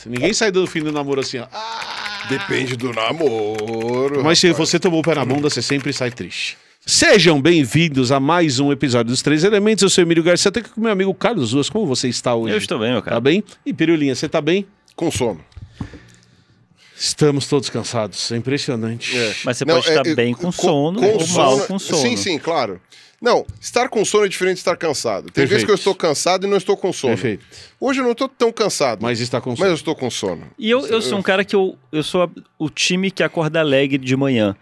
Ninguém sai do fim do namoro assim, ó. Depende do namoro. Mas se você tomou o pé na bunda, você sempre sai triste. Sejam bem-vindos a mais um episódio dos Três Elementos. Eu sou o Emílio Garcia, tô aqui com meu amigo Carlos Ruas. Como você está hoje? Eu estou bem, meu cara. Tá bem? E Pirulinha, você tá bem? Com sono. Estamos todos cansados, é impressionante. Mas você pode estar bem com sono ou mal com sono. Sim, claro. Não, estar com sono é diferente de estar cansado. Tem vezes que eu estou cansado e não estou com sono. Perfeito. Hoje eu não estou tão cansado. Mas está com sono. Mas eu estou com sono. E eu sou um cara que eu sou o time que acorda alegre de manhã.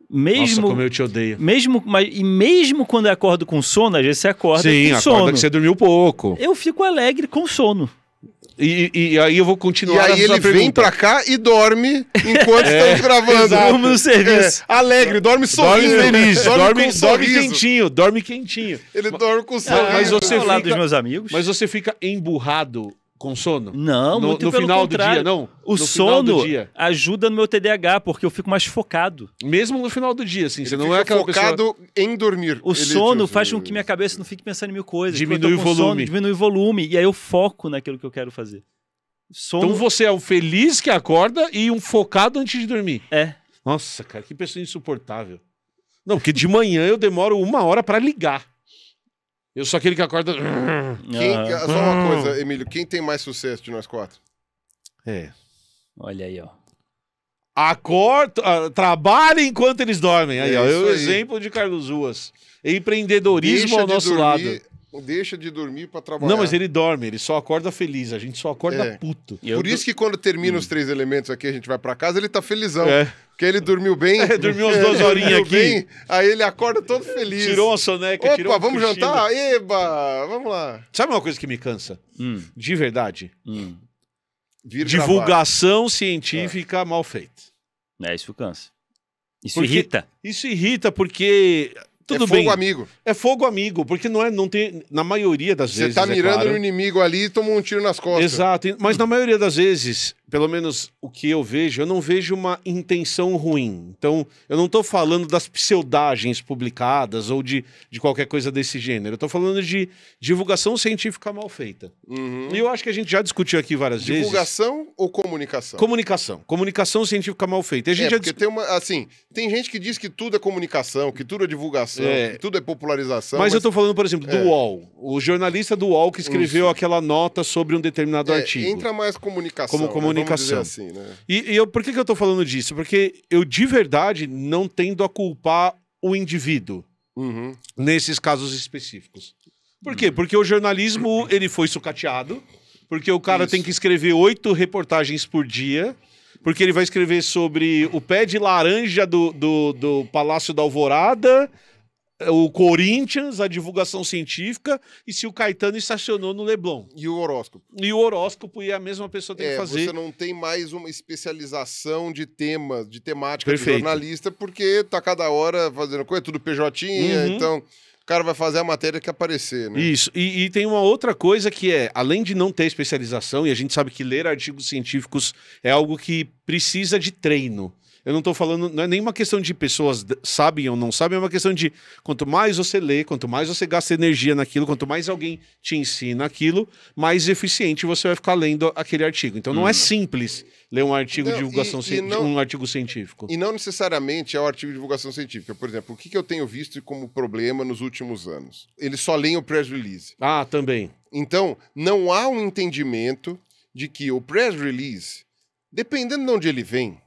Nossa, como eu te odeio. Mesmo quando eu acordo com sono, às vezes você acorda com sono. Sim, acorda que você dormiu pouco. Eu fico alegre com sono. E aí eu vou continuar. E aí ele vem pra cá e dorme enquanto estamos gravando. Dorme no serviço. Alegre, dorme sorrindo. Dorme feliz, dorme sorriso. quentinho, dorme quentinho. Ele dorme com sorriso. Mas você ao lado fica- dos meus amigos. Mas você fica emburrado com sono? Não, muito no pelo final contrário. do dia, não? O No final do sono dia. ajuda no meu TDAH, porque eu fico mais focado. Mesmo no final do dia, assim, Ele você não fica é aquela pessoa... focado em dormir. O sono faz com que minha cabeça não fique pensando em mil coisas. Diminui Quando eu tô o com volume. Sono, diminui o volume. E aí eu foco naquilo que eu quero fazer. Sono Então você é o feliz que acorda e um focado antes de dormir. é. Nossa, cara, que pessoa insuportável. Não, porque de manhã eu demoro 1 hora pra ligar. Eu sou aquele que acorda... Só uma coisa, Emílio. Quem tem mais sucesso de nós quatro? É. Olha aí, ó. Acorda, trabalha enquanto eles dormem. Aí, É ó, isso o aí. exemplo de Carlos Ruas. Empreendedorismo ao nosso lado. Deixa de dormir pra trabalhar. Não, mas ele dorme, ele só acorda feliz. A gente só acorda É. puto. Por isso que quando termina os Três Elementos aqui, a gente vai pra casa, ele tá felizão. É. Porque ele dormiu bem. Dormiu umas 2 horinhas dormiu aqui. bem, aí ele acorda todo feliz. Tirou uma soneca, Opa, tirou um vamos cochilo. jantar? Eba, vamos lá. Sabe uma coisa que me cansa? De verdade? Vir Divulgação científica mal feita. Isso cansa. Isso Porque- irrita. Isso irrita porque... Tudo gravar. É bem. fogo amigo. É fogo amigo, porque não tem... Na maioria das Você vezes, tá mirando claro. no inimigo ali e toma um tiro nas costas. Exato, mas na maioria das vezes, pelo menos o que eu vejo, eu não vejo uma intenção ruim. Então, eu não tô falando das pseudagens publicadas ou de qualquer coisa desse gênero. Eu tô falando de divulgação científica mal feita. Uhum. E eu acho que a gente já discutiu aqui várias vezes. Divulgação ou comunicação? Comunicação. Comunicação científica mal feita. E a gente já Porque tem uma, assim, tem gente que diz que tudo é comunicação, que tudo é divulgação, É. que tudo é popularização. Mas eu tô falando, por exemplo, do É. UOL. O jornalista do UOL que escreveu Isso. aquela nota sobre um determinado artigo. Entra mais comunicação. Como né? comunicação. Vamos dizer assim, né? Por que eu tô falando disso? Porque eu, de verdade, não tendo a culpar o indivíduo Uhum. nesses casos específicos. Por quê? Porque o jornalismo, ele foi sucateado, porque o cara Isso. tem que escrever 8 reportagens por dia, porque ele vai escrever sobre o pé de laranja do Palácio da Alvorada, o Corinthians, a divulgação científica, e se o Caetano estacionou no Leblon. E o horóscopo? E o horóscopo, e a mesma pessoa tem que fazer. Você não tem mais uma especialização de tema, de temática Perfeito. de jornalista, porque tá cada hora fazendo coisa, tudo PJ, então o cara vai fazer a matéria que aparecer, né? Isso, e tem uma outra coisa que é, além de não ter especialização, e a gente sabe que ler artigos científicos é algo que precisa de treino. Eu não tô falando, não é nem uma questão de pessoas sabem ou não sabem, é uma questão de quanto mais você lê, quanto mais você gasta energia naquilo, quanto mais alguém te ensina aquilo, mais eficiente você vai ficar lendo aquele artigo. Então não é simples ler um artigo de Não, divulgação um artigo científico. E não necessariamente é o artigo de divulgação científica. Por exemplo, o que eu tenho visto como problema nos últimos anos? Eles só leem o press release. Ah, também. Então, não há um entendimento de que o press release, dependendo de onde ele vem,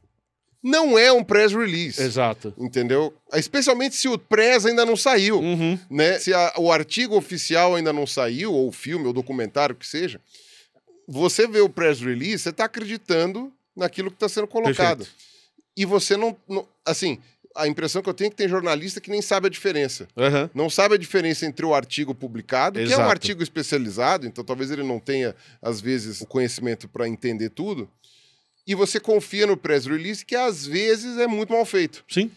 não é um press release. Exato. Entendeu? Especialmente se o press ainda não saiu. Uhum. Né? Se o artigo oficial ainda não saiu, ou o filme, ou documentário, o que seja, você vê o press release, você está acreditando naquilo que está sendo colocado. Perfeito. E você não... Assim, a impressão que eu tenho é que tem jornalista que nem sabe a diferença. Uhum. Não sabe a diferença entre o artigo publicado, que é um Exato. artigo especializado, então talvez ele não tenha, às vezes, o conhecimento para entender tudo, e você confia no press release, que às vezes é muito mal feito. Sim.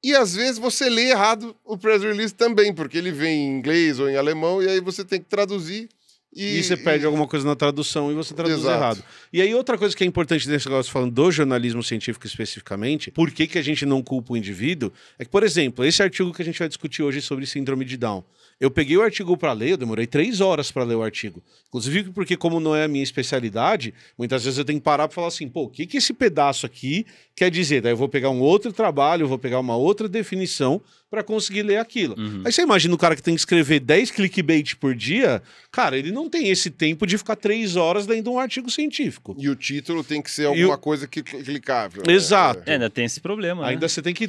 E às vezes você lê errado o press release também, porque ele vem em inglês ou em alemão, e aí você tem que traduzir. E você perde alguma coisa na tradução e você traduz Exato. errado. E aí outra coisa que é importante nesse negócio, falando do jornalismo científico especificamente, por que a gente não culpa o indivíduo, é que, por exemplo, esse artigo que a gente vai discutir hoje sobre síndrome de Down, Eu peguei o artigo para ler, eu demorei 3 horas para ler o artigo. Inclusive porque, como não é a minha especialidade, muitas vezes eu tenho que parar para falar assim, pô, o que esse pedaço aqui quer dizer? Daí eu vou pegar um outro trabalho, eu vou pegar uma outra definição para conseguir ler aquilo. Aí você imagina o cara que tem que escrever 10 clickbait por dia, cara, ele não tem esse tempo de ficar 3 horas lendo um artigo científico. E o título tem que ser alguma coisa que clicável. Exato. Ainda tem esse problema, Ainda né? você tem que...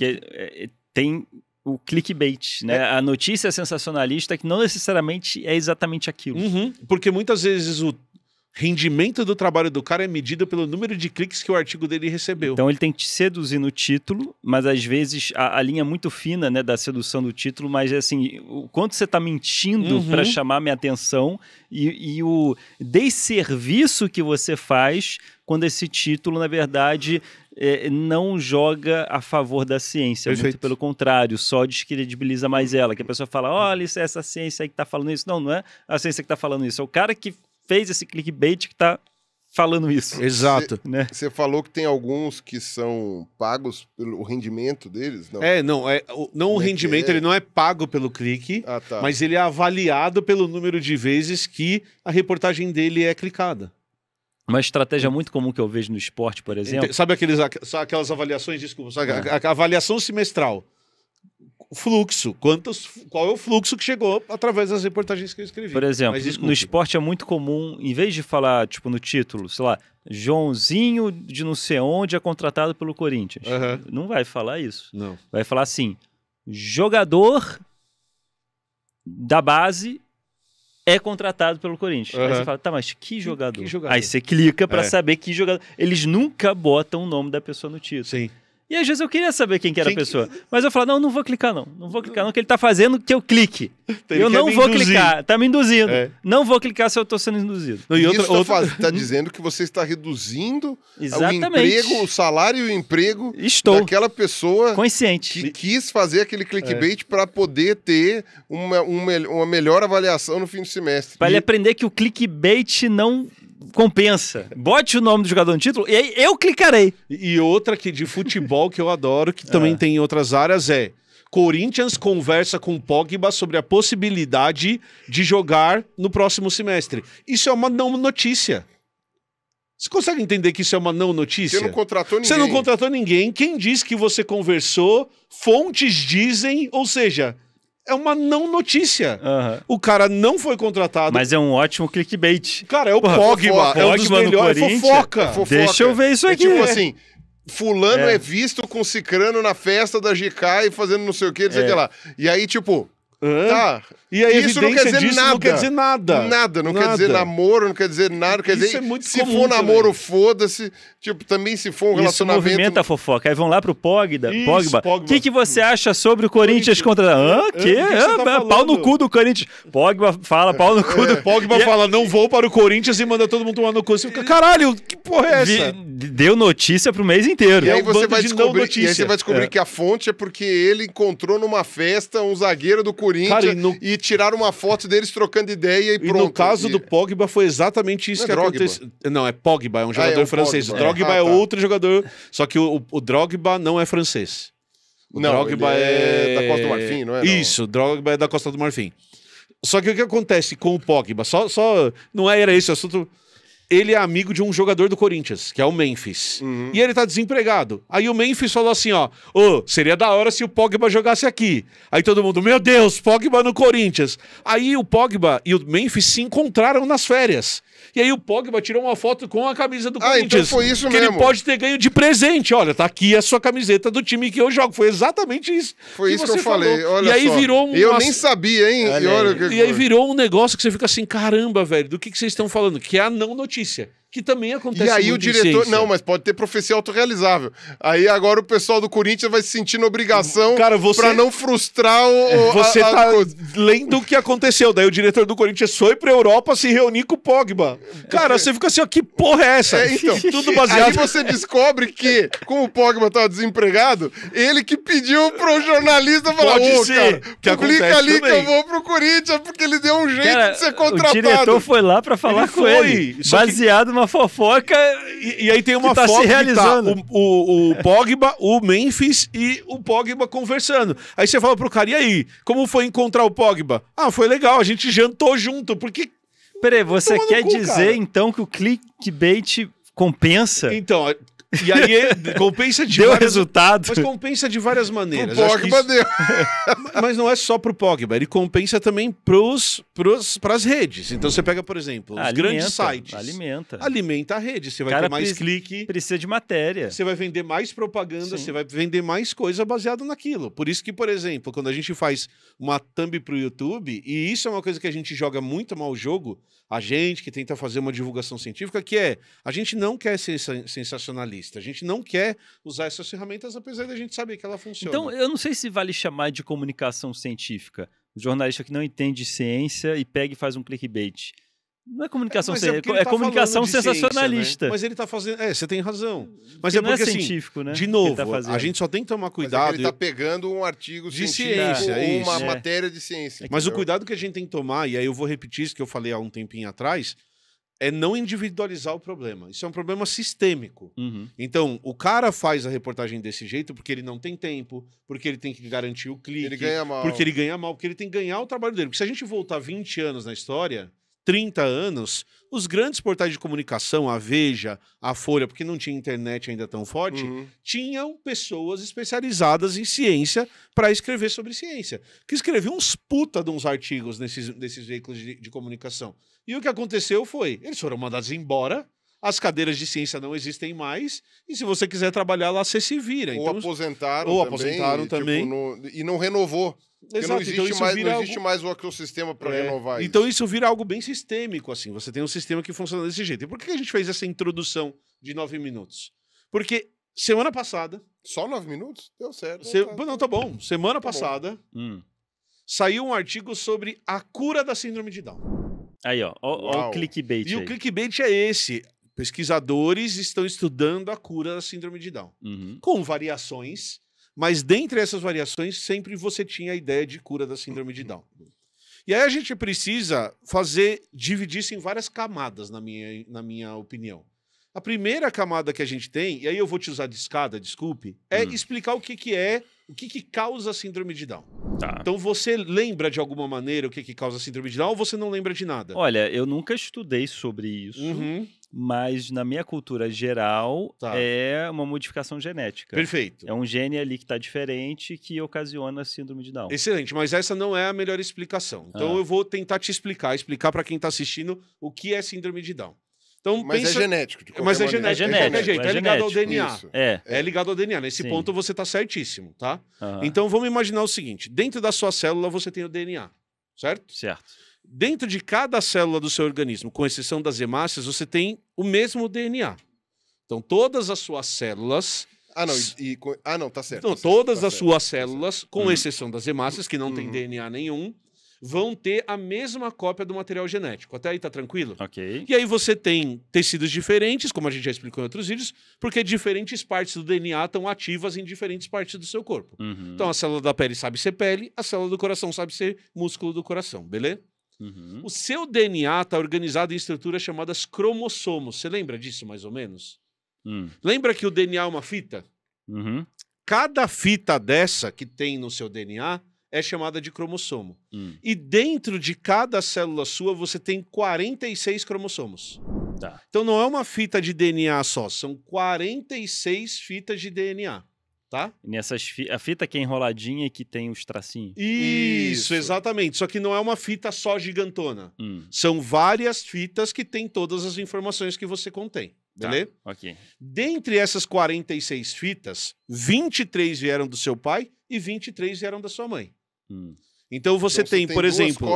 Tem o clickbait, né? A notícia sensacionalista que não necessariamente é exatamente aquilo. Porque muitas vezes o rendimento do trabalho do cara é medido pelo número de cliques que o artigo dele recebeu. Então ele tem que te seduzir no título, mas às vezes a linha é muito fina, né, da sedução do título, mas é assim, o quanto você está mentindo para chamar minha atenção e o desserviço que você faz quando esse título, na verdade, não joga a favor da ciência. Perfeito. Muito pelo contrário, só descredibiliza mais ela. Que a pessoa fala, olha, isso é essa ciência aí que está falando isso. Não, não é a ciência que está falando isso. É o cara que fez esse clickbait que está falando isso. Exato. Você falou que tem alguns que são pagos pelo rendimento deles? Não. O rendimento ele não é pago pelo clique, Tá. mas ele é avaliado pelo número de vezes que a reportagem dele é clicada. Uma estratégia muito comum que eu vejo no esporte, por exemplo. Sabe aquelas avaliações, desculpa, sabe, a avaliação semestral. Fluxo. Qual é o fluxo que chegou através das reportagens que eu escrevi? Por exemplo, Mas, desculpe. no esporte é muito comum, em vez de falar, tipo, no título, sei lá, Joãozinho de não sei onde é contratado pelo Corinthians. Não vai falar isso. Não. Vai falar assim, jogador da base é contratado pelo Corinthians. Aí você fala, tá, mas que jogador? Que jogador? Aí você clica pra saber que jogador. Eles nunca botam o nome da pessoa no título. Sim. E às vezes eu queria saber quem que era a pessoa. Mas eu falo, não vou clicar não. Não vou clicar não, que ele tá fazendo que eu clique. Eu não vou clicar. Tá me induzindo. Não vou clicar se eu tô sendo induzido. Não, e tá dizendo que você está reduzindo Exatamente. o emprego, o salário e o emprego daquela pessoa consciente que quis fazer aquele clickbait para poder ter uma melhor avaliação no fim do semestre. Para ele aprender que o clickbait não compensa. Bote o nome do jogador no título e aí eu clicarei. E outra que de futebol que eu adoro, que também tem em outras áreas, é Corinthians conversa com Pogba sobre a possibilidade de jogar no próximo semestre. Isso é uma não notícia. Você consegue entender que isso é uma não notícia? Você não contratou ninguém. Você não contratou ninguém. Quem diz que você conversou? Fontes dizem, ou seja... É uma não notícia. O cara não foi contratado. Mas é um ótimo clickbait. Cara, é o Pogba. É um dos melhores. É fofoca. Deixa eu ver isso aqui. É tipo assim, fulano é visto com cicrano na festa da GK e fazendo não sei o que, não sei o que lá. E aí, tipo... Tá. E a isso não quer dizer disso nada. Não quer dizer nada. Nada. Não quer dizer namoro, não quer dizer nada. Quer dizer, é muito se comum for namoro, também. Foda-se. Tipo, também se for um relacionamento... Isso movimenta a fofoca. Aí vão lá pro Pogba. Isso, O que você acha sobre o Corinthians contra... que você tá pau no cu do Corinthians. Pogba fala pau no cu do... Pogba fala, não vou para o Corinthians e manda todo mundo tomar no cu. Você fica, caralho, que porra é essa? Deu notícia pro mês inteiro. E aí um você bando vai de descobrir, não notícia. que a fonte é porque ele encontrou numa festa um zagueiro do Corinthians e tiraram uma foto deles trocando ideia e pronto. E no caso do Pogba foi exatamente isso que aconteceu. Não, é Pogba, é um jogador francês. Pogba. O Drogba é outro jogador, só que o Drogba não é francês. O Drogba é da Costa do Marfim, não é? Isso, o Drogba é da Costa do Marfim. Só que o que acontece com o Pogba? Não era esse o assunto... Ele é amigo de um jogador do Corinthians, que é o Memphis. E ele tá desempregado. Aí o Memphis falou assim, seria da hora se o Pogba jogasse aqui. Aí todo mundo, meu Deus, Pogba no Corinthians. Aí o Pogba e o Memphis se encontraram nas férias. E aí o Pogba tirou uma foto com a camisa do Corinthians. Então foi isso que mesmo. ele pode ter ganho de presente. Olha, tá aqui a sua camiseta do time que eu jogo. Foi exatamente isso. Foi isso que eu falou. falei. Olha e aí só. virou Eu nem sabia, hein? E aí virou um negócio que você fica assim, caramba, velho, do que vocês estão falando? Que é a não notícia. Que também acontece E aí muito o diretor... em Não, mas pode ter profecia autorrealizável. Aí agora o pessoal do Corinthians vai se sentir na obrigação pra não frustrar o... Você tá lendo o que aconteceu. Daí o diretor do Corinthians foi pra Europa se reunir com o Pogba. Cara, você fica assim, ó, que porra é essa? Então, tudo baseado... Aí você descobre que, como o Pogba tava desempregado, ele que pediu pro jornalista falar, cara, que publica ali também. que eu vou pro Corinthians, porque ele deu um jeito de ser contratado. O diretor foi lá pra falar com ele. Baseado uma fofoca e aí tem uma tá foto se realizando. que tá o Pogba, o Memphis e o Pogba conversando. Aí você fala pro cara, e aí, como foi encontrar o Pogba? Ah, foi legal, a gente jantou junto, porque... Peraí, você Toma no quer cu, dizer, cara. então, que o clickbait compensa? Então, e aí compensa de Deu várias... resultado? Mas compensa de várias maneiras. O Acho que Pogba isso- deu. Mas não é só pro Pogba, ele compensa também pras redes. Então você pega, por exemplo, os grandes sites. Alimenta a rede, você vai Cara ter mais clique, Precisa de matéria. você vai vender mais propaganda, Sim. você vai vender mais coisa baseada naquilo. Por isso que, por exemplo, quando a gente faz uma thumb pro YouTube, e isso é uma coisa que a gente joga muito mal o jogo, a gente que tenta fazer uma divulgação científica, que é, a gente não quer ser sensacionalista, a gente não quer usar essas ferramentas, apesar da gente saber que ela funciona. Então, eu não sei se vale chamar de comunicação científica. O jornalista que não entende ciência e pega e faz um clickbait. Não é comunicação Mas é científica, porque ele tá comunicação falando de ciência, sensacionalista. né? Mas ele tá fazendo... você tem razão. Mas Que é não porque, científico, né? de que novo, ele tá fazendo. a gente só tem que tomar Mas é cuidado. que ele tá pegando um artigo De científico ciência, ou uma isso. matéria de ciência. Mas o entendeu? cuidado que a gente tem que tomar, e aí eu vou repetir isso que eu falei há um tempinho atrás, é não individualizar o problema. Isso é um problema sistêmico. Uhum. Então, o cara faz a reportagem desse jeito porque ele não tem tempo, porque ele tem que garantir o clique, Ele ganha mal. porque ele ganha mal, porque ele tem que ganhar o trabalho dele. Porque se a gente voltar 20 anos na história, 30 anos, os grandes portais de comunicação, a Veja, a Folha, porque não tinha internet ainda tão forte, tinham pessoas especializadas em ciência para escrever sobre ciência, que escreviam uns puta de uns artigos nesses veículos de comunicação. E o que aconteceu foi, eles foram mandados embora, as cadeiras de ciência não existem mais, e se você quiser trabalhar lá, você se vira. Ou Então, aposentaram também. E não renovou. Porque Exato, não existe, então isso mais, vira não existe mais o ecossistema para renovar Então isso. isso vira algo bem sistêmico, assim. Você tem um sistema que funciona desse jeito. E por que a gente fez essa introdução de 9 minutos? Porque semana passada... Só 9 minutos? Deu certo. Não, tá bom. Semana passada saiu um artigo sobre a cura da síndrome de Down. Aí, ó o clickbait E aí. o clickbait é esse. Pesquisadores estão estudando a cura da síndrome de Down. Com variações... Mas dentre essas variações, sempre você tinha a ideia de cura da síndrome de Down. E aí a gente precisa dividir isso em várias camadas, na minha opinião. A primeira camada que a gente tem, e aí eu vou te usar de escada, desculpe, é explicar o que causa a síndrome de Down. Tá. Então você lembra de alguma maneira o que causa a síndrome de Down ou você não lembra de nada? Olha, eu nunca estudei sobre isso. Mas na minha cultura geral é uma modificação genética. Perfeito. É um gene ali que está diferente que ocasiona a síndrome de Down. Excelente, mas essa não é a melhor explicação. Então eu vou tentar te explicar para quem está assistindo o que é síndrome de Down. Então, mas é genético. Mas é genético. De qualquer jeito, é ligado ao DNA. Isso. É ligado ao DNA. Nesse Sim. ponto você está certíssimo, tá? Então vamos imaginar o seguinte: dentro da sua célula você tem o DNA, certo? Certo. Dentro de cada célula do seu organismo, com exceção das hemácias, você tem o mesmo DNA. Então, todas as suas células... não, tá certo. Então, todas as suas células, com exceção das hemácias, que não tem DNA nenhum, vão ter a mesma cópia do material genético. Até aí tá tranquilo? Ok. E aí você tem tecidos diferentes, como a gente já explicou em outros vídeos, porque diferentes partes do DNA estão ativas em diferentes partes do seu corpo. Então, a célula da pele sabe ser pele, a célula do coração sabe ser músculo do coração, beleza? O seu DNA está organizado em estruturas chamadas cromossomos. Você lembra disso, mais ou menos? Lembra que o DNA é uma fita? Cada fita dessa que tem no seu DNA é chamada de cromossomo. E dentro de cada célula sua, você tem 46 cromossomos. Tá. Então não é uma fita de DNA só, são 46 fitas de DNA. Tá? A fita que é enroladinha e que tem os tracinhos. Isso, exatamente. Só que não é uma fita só gigantona. São várias fitas que têm todas as informações que você contém. Beleza? Tá. Ok. Dentre essas 46 fitas, 23 vieram do seu pai e 23 vieram da sua mãe. Então você tem, por exemplo...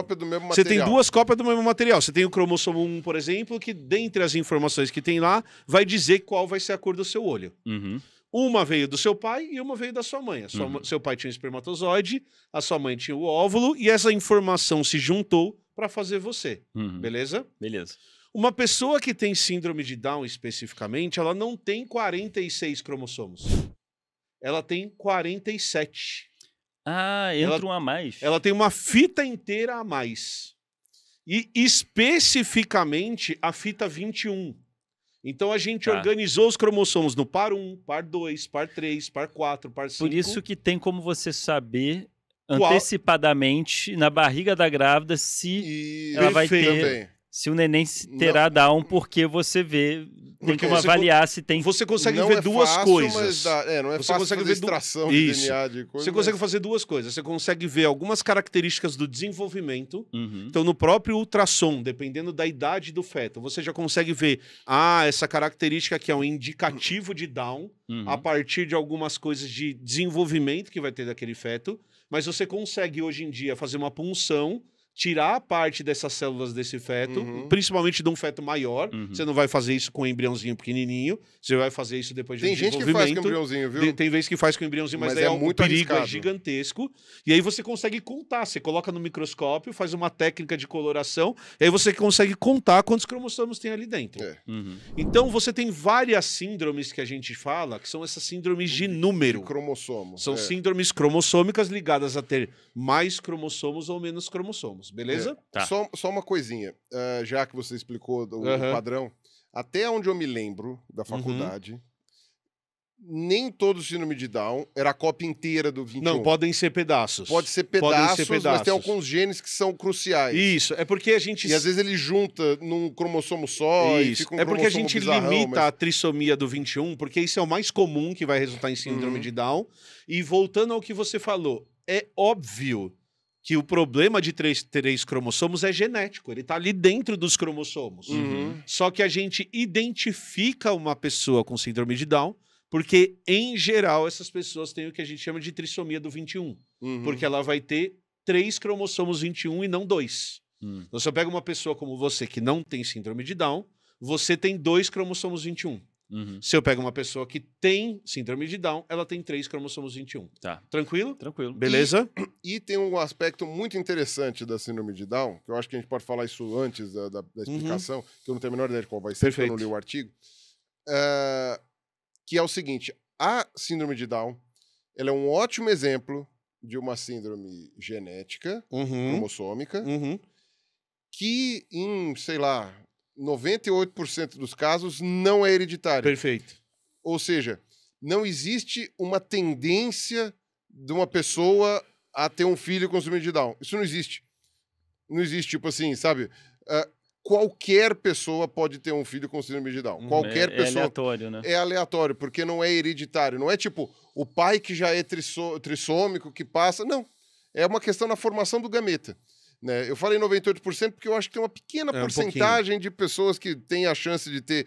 Você tem duas cópias do mesmo material. Você tem o cromossomo 1, por exemplo, que dentre as informações que tem lá, vai dizer qual vai ser a cor do seu olho. Uma veio do seu pai e uma veio da sua mãe. Seu pai tinha um espermatozoide, a sua mãe tinha o óvulo, e essa informação se juntou para fazer você. Beleza? Beleza. Uma pessoa que tem síndrome de Down especificamente, ela não tem 46 cromossomos. Ela tem 47. Entra um a mais. Ela tem uma fita inteira a mais. E especificamente a fita 21. Então a gente Tá. organizou os cromossomos no par 1, par 2, par 3, par 4, par 5. Por isso que tem como você saber Qual- antecipadamente na barriga da grávida se E ela vai Perfeito. ter, também. se o neném terá Down, porque você vê, tem Porque como você avaliar se tem. Você consegue Não ver é duas fácil, coisas. Mas não é Você fácil consegue fazer ver extração de Isso. DNA de coisa. Você consegue fazer duas coisas. Você consegue ver algumas características do desenvolvimento. Uhum. Então, no próprio ultrassom, dependendo da idade do feto, você já consegue ver, essa característica aqui é um indicativo de Down, Uhum. a partir de algumas coisas de desenvolvimento que vai ter daquele feto, mas você consegue, hoje em dia, fazer uma punção, tirar a parte dessas células desse feto, Uhum. principalmente de um feto maior. Uhum. Você não vai fazer isso com um embriãozinho pequenininho, você vai fazer isso depois de Tem um gente que faz desenvolvimento. com embriãozinho, viu? Tem vezes que faz com embriãozinho, mas Mas daí é o muito perigo é arriscado. gigantesco. E aí você consegue contar. Você coloca no microscópio, faz uma técnica de coloração, e aí você consegue contar quantos cromossomos tem ali dentro. É. Uhum. Então você tem várias síndromes que a gente fala, que são essas síndromes de número. Cromossomo. São síndromes cromossômicas ligadas a ter mais cromossomos ou menos cromossomos, beleza? Tá. Só uma coisinha, já que você explicou o Aham. padrão, até onde eu me lembro da faculdade, nem todo síndrome de Down era a cópia inteira do 21. Não, podem ser pedaços. Pode ser Podem pedaços, ser mas pedaços. tem alguns genes que são cruciais. Isso, é porque a gente... E às vezes ele junta num cromossomo só e Isso. fica um É porque a cromossomo gente bizarrão, limita mas- a trissomia do 21, porque isso é o mais comum que vai resultar em síndrome de Down. E voltando ao que você falou, é óbvio que o problema de três cromossomos é genético, ele tá ali dentro dos cromossomos. Uhum. Só que a gente identifica uma pessoa com síndrome de Down, porque, em geral, essas pessoas têm o que a gente chama de trissomia do 21. Uhum. Porque ela vai ter 3 cromossomos 21 e não 2. Hum. Então, se eu pego uma pessoa como você que não tem síndrome de Down, você tem 2 cromossomos 21. Uhum. Se eu pego uma pessoa que tem síndrome de Down, ela tem 3 cromossomos 21. Tá. Tranquilo? Tranquilo. Beleza? E tem um aspecto muito interessante da síndrome de Down, que eu acho que a gente pode falar isso antes da explicação, que eu não tenho a menor ideia de qual vai ser, porque eu não li o artigo, que é o seguinte, a síndrome de Down, ela é um ótimo exemplo de uma síndrome genética, cromossômica, que em, sei lá, 98% dos casos não é hereditária. Perfeito. Ou seja, não existe uma tendência de uma pessoa a ter um filho com síndrome de Down. Isso não existe. Não existe, tipo assim, sabe? Qualquer pessoa pode ter um filho com síndrome de Down. Qualquer É pessoa. aleatório, né? É aleatório, porque não é hereditário. Não é tipo o pai que já é trissômico, que passa. Não. É uma questão na formação do gameta. Né? Eu falei 98% porque eu acho que tem uma pequena porcentagem de pessoas que têm a chance de ter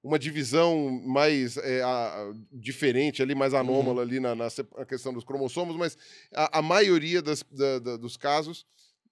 uma divisão mais diferente ali, mais anômala ali na questão dos cromossomos, mas a maioria dos casos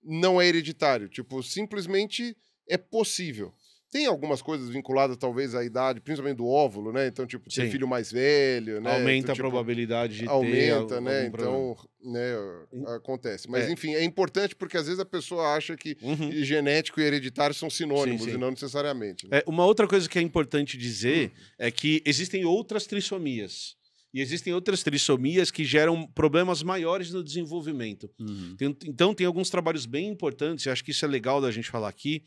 não é hereditário. Tipo, simplesmente é possível. Tem algumas coisas vinculadas, talvez, à idade, principalmente do óvulo, né? Então, tipo, ter Sim. filho mais velho, né? Aumenta então, tipo, a probabilidade de ter aumenta, né? algum problema. Então, né, acontece. Mas, É. enfim, é importante porque às vezes a pessoa acha que genético e hereditário são sinônimos, Sim, sim. e não necessariamente. Né? Uma outra coisa que é importante dizer é que existem outras trissomias. E existem outras trissomias que geram problemas maiores no desenvolvimento. Uhum. Então, tem alguns trabalhos bem importantes, e acho que isso é legal da gente falar aqui,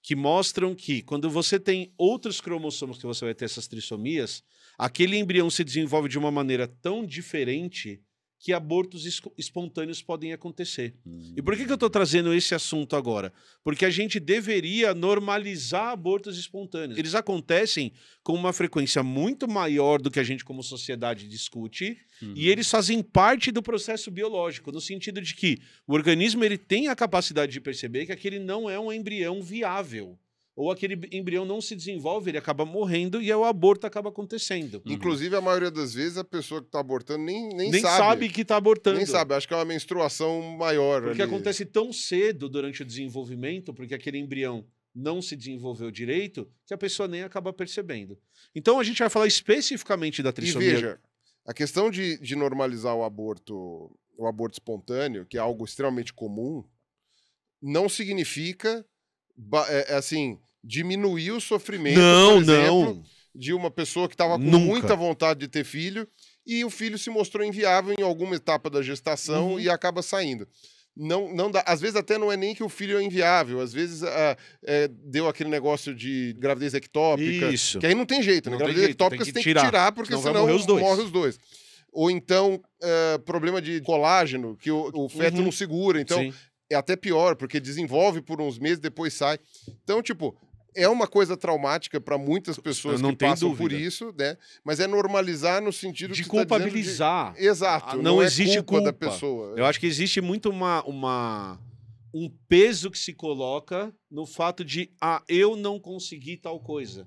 que mostram que quando você tem outros cromossomos que você vai ter essas trissomias, aquele embrião se desenvolve de uma maneira tão diferente que abortos espontâneos podem acontecer. E por que eu estou trazendo esse assunto agora? Porque a gente deveria normalizar abortos espontâneos. Eles acontecem com uma frequência muito maior do que a gente como sociedade discute, e eles fazem parte do processo biológico, no sentido de que o organismo ele tem a capacidade de perceber que aquele não é um embrião viável. Ou aquele embrião não se desenvolve, ele acaba morrendo e aí o aborto acaba acontecendo. Inclusive, a maioria das vezes, a pessoa que está abortando nem Nem sabe que está abortando. Nem sabe, acho que é uma menstruação maior. Porque ali. acontece tão cedo durante o desenvolvimento, porque aquele embrião não se desenvolveu direito, que a pessoa nem acaba percebendo. Então a gente vai falar especificamente da E trissomia. veja, a questão de normalizar o aborto espontâneo, que é algo extremamente comum, não significa, assim, diminuir o sofrimento, por exemplo, de uma pessoa que estava com muita vontade de ter filho e o filho se mostrou inviável em alguma etapa da gestação e acaba saindo. não dá. Às vezes até não é nem que o filho é inviável, às vezes deu aquele negócio de gravidez ectópica, Isso. que aí não tem jeito, né? Não tem Gravidez jeito, ectópica tem você que tem que tirar, porque senão vai senão morrer os dois. Ou então, problema de colágeno, que o feto não segura, então Sim. é até pior, porque desenvolve por uns meses, depois sai. Então, tipo, é uma coisa traumática para muitas pessoas não que tem passam por dúvida. isso, né? Mas é normalizar no sentido De que você tá dizendo culpabilizar. Exato. Não é existe culpa da culpa. pessoa. Eu acho que existe muito um peso que se coloca no fato de eu não consegui tal coisa.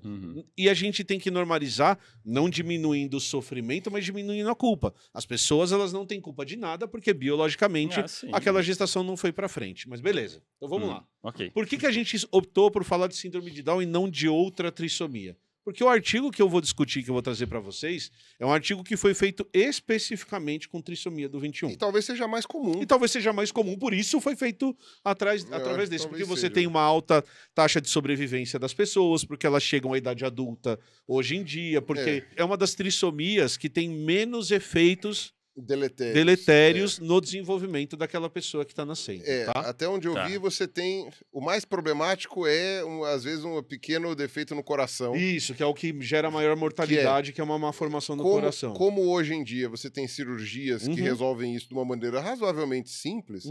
E a gente tem que normalizar, não diminuindo o sofrimento, mas diminuindo a culpa. As pessoas, elas não têm culpa de nada, porque biologicamente aquela gestação não foi pra frente. Mas beleza, então vamos lá. Ok. Por que a gente optou por falar de síndrome de Down e não de outra trissomia? Porque o artigo que eu vou discutir, que eu vou trazer para vocês, é um artigo que foi feito especificamente com trissomia do 21. E talvez seja mais comum. E talvez seja mais comum, por isso foi feito através desse. Porque você tem uma alta taxa de sobrevivência das pessoas, porque elas chegam à idade adulta hoje em dia, porque é uma das trissomias que tem menos efeitos deletérios no desenvolvimento daquela pessoa que está nascendo. Tá? Até onde eu vi, você tem... O mais problemático é, às vezes, um pequeno defeito no coração. Isso, que é o que gera maior mortalidade, que é uma má formação no coração. Como hoje em dia você tem cirurgias que resolvem isso de uma maneira razoavelmente simples,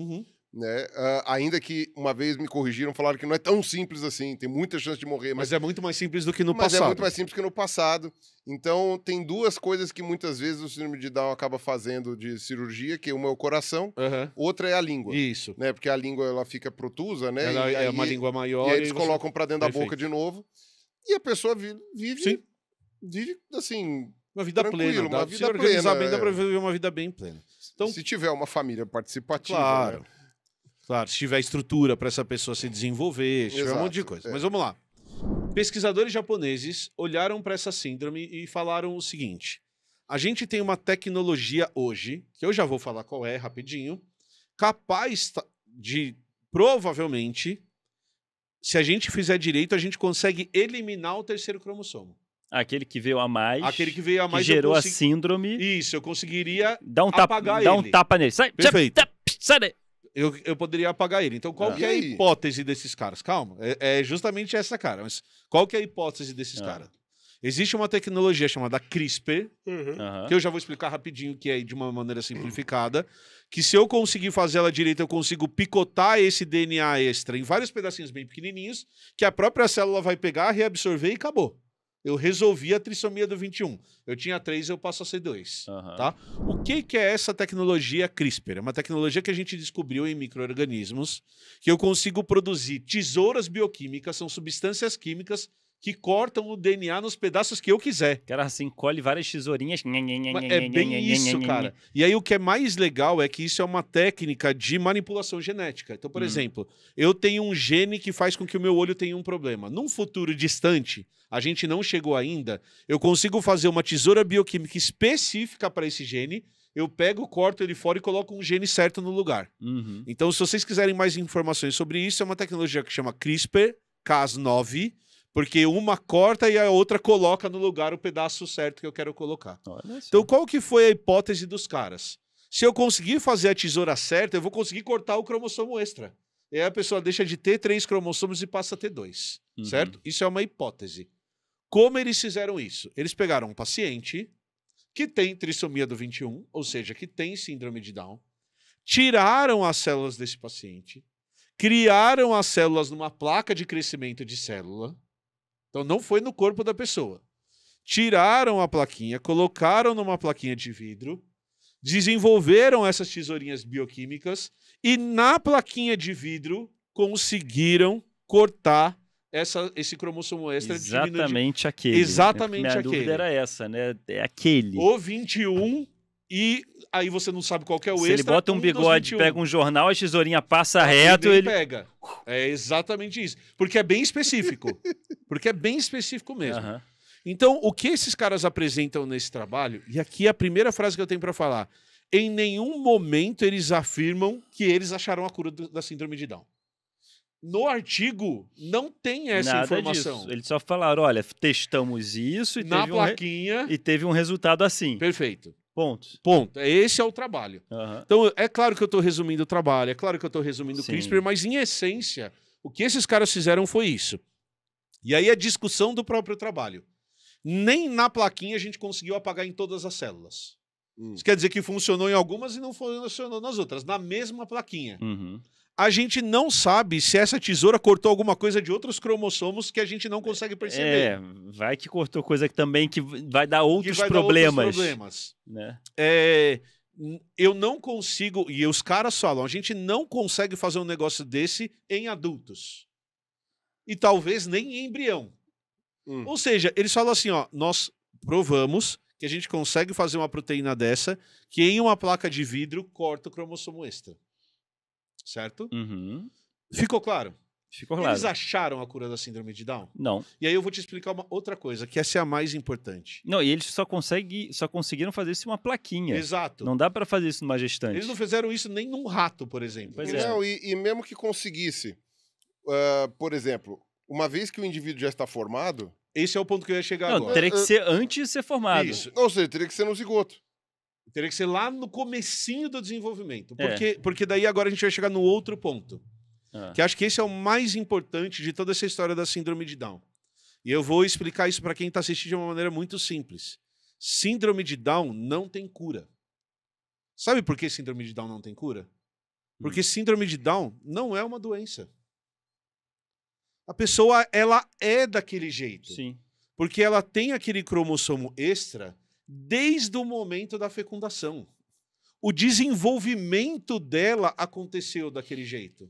né? Ainda que uma vez me corrigiram, falaram que não é tão simples assim, tem muita chance de morrer. Mas é muito mais simples do que no passado. Mas é muito mais simples que no passado. Então, tem duas coisas que muitas vezes o síndrome de Down acaba fazendo de cirurgia, que uma é o coração, outra é a língua. Isso. Né? Porque a língua ela fica protusa, né? Ela é uma língua maior. E aí eles colocam para dentro da boca de novo. E a pessoa vive assim... Uma vida plena. Uma vida se organizar plena, bem, dá para viver uma vida bem plena. Então, se tiver uma família participativa... Claro. Né? Claro, se tiver estrutura para essa pessoa se desenvolver, se tiver um monte de coisa. Mas vamos lá. Pesquisadores japoneses olharam para essa síndrome e falaram o seguinte: a gente tem uma tecnologia hoje, que eu já vou falar qual é rapidinho, capaz de, provavelmente, se a gente fizer direito, a gente consegue eliminar o terceiro cromossomo. Aquele que veio a mais. Aquele que veio a mais. Que gerou a síndrome. Isso, eu conseguiria apagar ele. Dá um tapa nele. Sai, perfeito. Sai daí. Eu poderia apagar ele. Então, qual que é a hipótese desses caras? Calma, é justamente essa, cara. Mas qual que é a hipótese desses caras? Existe uma tecnologia chamada CRISPR, que eu já vou explicar rapidinho o que é de uma maneira simplificada, que se eu conseguir fazer ela direito, eu consigo picotar esse DNA extra em vários pedacinhos bem pequenininhos, que a própria célula vai pegar, reabsorver e acabou. Eu resolvi a trissomia do 21. Eu tinha 3, eu passo a ser 2. Tá? O que é essa tecnologia CRISPR? É uma tecnologia que a gente descobriu em micro-organismos, que eu consigo produzir tesouras bioquímicas, são substâncias químicas que cortam o DNA nos pedaços que eu quiser. Cara, assim, colhe várias tesourinhas. É bem isso, cara. E aí o que é mais legal é que isso é uma técnica de manipulação genética. Então, por exemplo, eu tenho um gene que faz com que o meu olho tenha um problema. Num futuro distante, a gente não chegou ainda, eu consigo fazer uma tesoura bioquímica específica para esse gene, eu pego, corto ele fora e coloco um gene certo no lugar. Então, se vocês quiserem mais informações sobre isso, é uma tecnologia que chama CRISPR-Cas9, porque uma corta e a outra coloca no lugar o pedaço certo que eu quero colocar. Então, qual que foi a hipótese dos caras? Se eu conseguir fazer a tesoura certa, eu vou conseguir cortar o cromossomo extra. E aí a pessoa deixa de ter 3 cromossomos e passa a ter 2. Certo? Isso é uma hipótese. Como eles fizeram isso? Eles pegaram um paciente que tem trissomia do 21, ou seja, que tem síndrome de Down, tiraram as células desse paciente, criaram as células numa placa de crescimento de célula. Então não foi no corpo da pessoa. Tiraram a plaquinha, colocaram numa plaquinha de vidro, desenvolveram essas tesourinhas bioquímicas e na plaquinha de vidro conseguiram cortar esse cromossomo extra. Exatamente aquele. Exatamente aquele. Minha dúvida era essa, né? É aquele. O 21 e aí você não sabe qual que é o extra. Se ele bota um bigode, pega um jornal, a tesourinha passa reto, ele pega. É exatamente isso. Porque é bem específico. Porque é bem específico mesmo. Então, o que esses caras apresentam nesse trabalho, e aqui é a primeira frase que eu tenho para falar, em nenhum momento eles afirmam que eles acharam a cura da síndrome de Down. No artigo, não tem essa informação. Disso. Eles só falaram, olha, testamos isso e na plaquinha e teve um resultado assim. Perfeito. Ponto. Ponto. Esse é o trabalho. Uhum. Então, é claro que eu estou resumindo o trabalho, é claro que eu estou resumindo o Sim. CRISPR, mas em essência, o que esses caras fizeram foi isso. E aí a discussão do próprio trabalho. Nem na plaquinha a gente conseguiu apagar em todas as células. Isso quer dizer que funcionou em algumas e não funcionou nas outras, na mesma plaquinha. Uhum. A gente não sabe se essa tesoura cortou alguma coisa de outros cromossomos que a gente não consegue perceber. Vai que cortou coisa que também que vai dar outros vai problemas. Dar outros problemas. Né? Eu não consigo, e os caras falam, a gente não consegue fazer um negócio desse em adultos. E talvez nem em embrião. Ou seja, eles falam assim, ó, nós provamos que a gente consegue fazer uma proteína dessa que em uma placa de vidro corta o cromossomo extra. Certo? Uhum. Ficou claro? Ficou claro. Eles acharam a cura da síndrome de Down? Não. E aí eu vou te explicar uma outra coisa, que essa é a mais importante. Não, e eles só conseguiram fazer isso em uma plaquinha. Exato. Não dá para fazer isso numa gestante. Eles não fizeram isso nem num rato, por exemplo. Pois não, e mesmo que conseguisse, por exemplo, uma vez que o indivíduo já está formado... Esse é o ponto que eu ia chegar agora. Teria que ser antes de ser formado. Isso. Ou seja, teria que ser no zigoto. Teria que ser lá no comecinho do desenvolvimento. Porque daí agora a gente vai chegar no outro ponto. Que acho que esse é o mais importante de toda essa história da síndrome de Down. E eu vou explicar isso para quem está assistindo de uma maneira muito simples. Síndrome de Down não tem cura. Sabe por que síndrome de Down não tem cura? Porque síndrome de Down não é uma doença. A pessoa, ela é daquele jeito. Sim. Porque ela tem aquele cromossomo extra desde o momento da fecundação. O desenvolvimento dela aconteceu daquele jeito.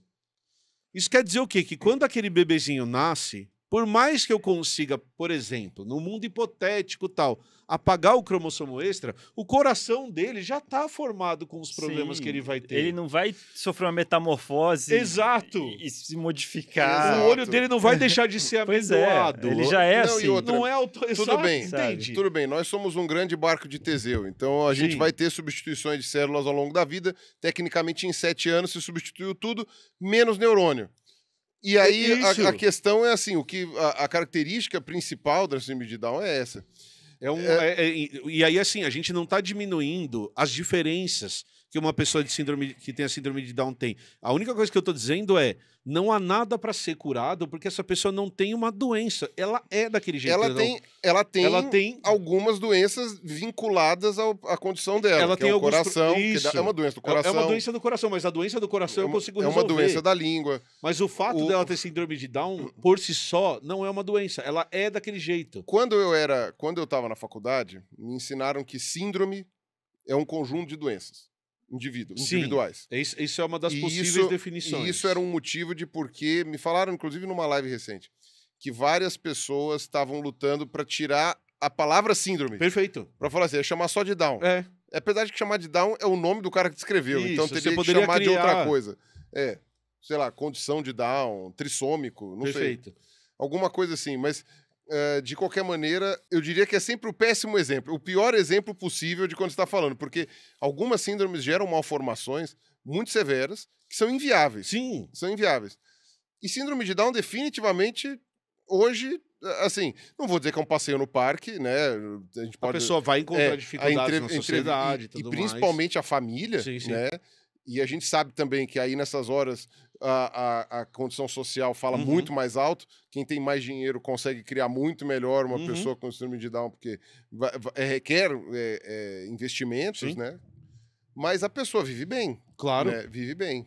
Isso quer dizer o quê? Que quando aquele bebezinho nasce, por mais que eu consiga, por exemplo, no mundo hipotético tal, apagar o cromossomo extra, o coração dele já está formado com os problemas que ele vai ter. Ele não vai sofrer uma metamorfose. Exato. E se modificar. O olho dele não vai deixar de ser amendoado. Ele já é assim. Não é tudo bem, entende? Tudo bem, nós somos um grande barco de Teseu, então a gente vai ter substituições de células ao longo da vida. Tecnicamente, em 7 anos, se substituiu tudo, menos neurônio. E aí a questão é assim, a característica principal da síndrome de Down é essa. E aí, assim, a gente não está diminuindo as diferenças que uma pessoa que tem a síndrome de Down tem. A única coisa que eu estou dizendo é, não há nada para ser curado porque essa pessoa não tem uma doença. Ela é daquele jeito. Ela tem algumas doenças vinculadas à condição dela. Ela tem o coração, é uma doença do coração. É uma doença do coração, mas a doença do coração eu consigo resolver. É uma doença da língua. Mas o fato dela ter síndrome de Down, por si só, não é uma doença. Ela é daquele jeito. Quando eu estava na faculdade, me ensinaram que síndrome é um conjunto de doenças. Individuais. Isso é uma das possíveis definições. E isso era um motivo de porque me falaram, inclusive numa live recente, que várias pessoas estavam lutando para tirar a palavra síndrome. Perfeito. Para falar assim, é chamar só de Down. Apesar de que chamar de Down é o nome do cara que descreveu, isso, então teria que chamar de outra coisa. Sei lá, condição de Down, trissômico, não sei. Alguma coisa assim, mas de qualquer maneira, eu diria que é sempre o péssimo exemplo, o pior exemplo possível de quando você está falando, porque algumas síndromes geram malformações muito severas que são inviáveis. Sim. São inviáveis. E síndrome de Down, definitivamente, hoje, assim, não vou dizer que é um passeio no parque, né? A pessoa vai encontrar dificuldades na sociedade e principalmente a família, né? E a gente sabe também que aí nessas horas a condição social fala muito mais alto. Quem tem mais dinheiro consegue criar muito melhor uma pessoa com síndrome de Down, porque requer investimentos, né? Mas a pessoa vive bem. Claro. Né? Vive bem.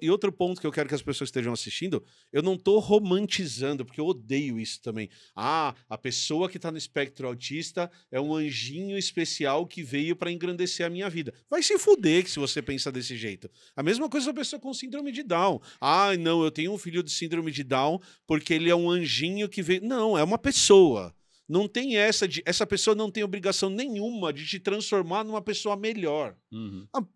E outro ponto que eu quero que as pessoas estejam assistindo, eu não tô romantizando, porque eu odeio isso também. Ah, a pessoa que tá no espectro autista é um anjinho especial que veio para engrandecer a minha vida. Vai se fuder que se você pensa desse jeito. A mesma coisa da pessoa com síndrome de Down. Ah, não, eu tenho um filho de síndrome de Down porque ele é um anjinho que veio... Não, é uma pessoa. Não tem essa pessoa não tem obrigação nenhuma de te transformar numa pessoa melhor.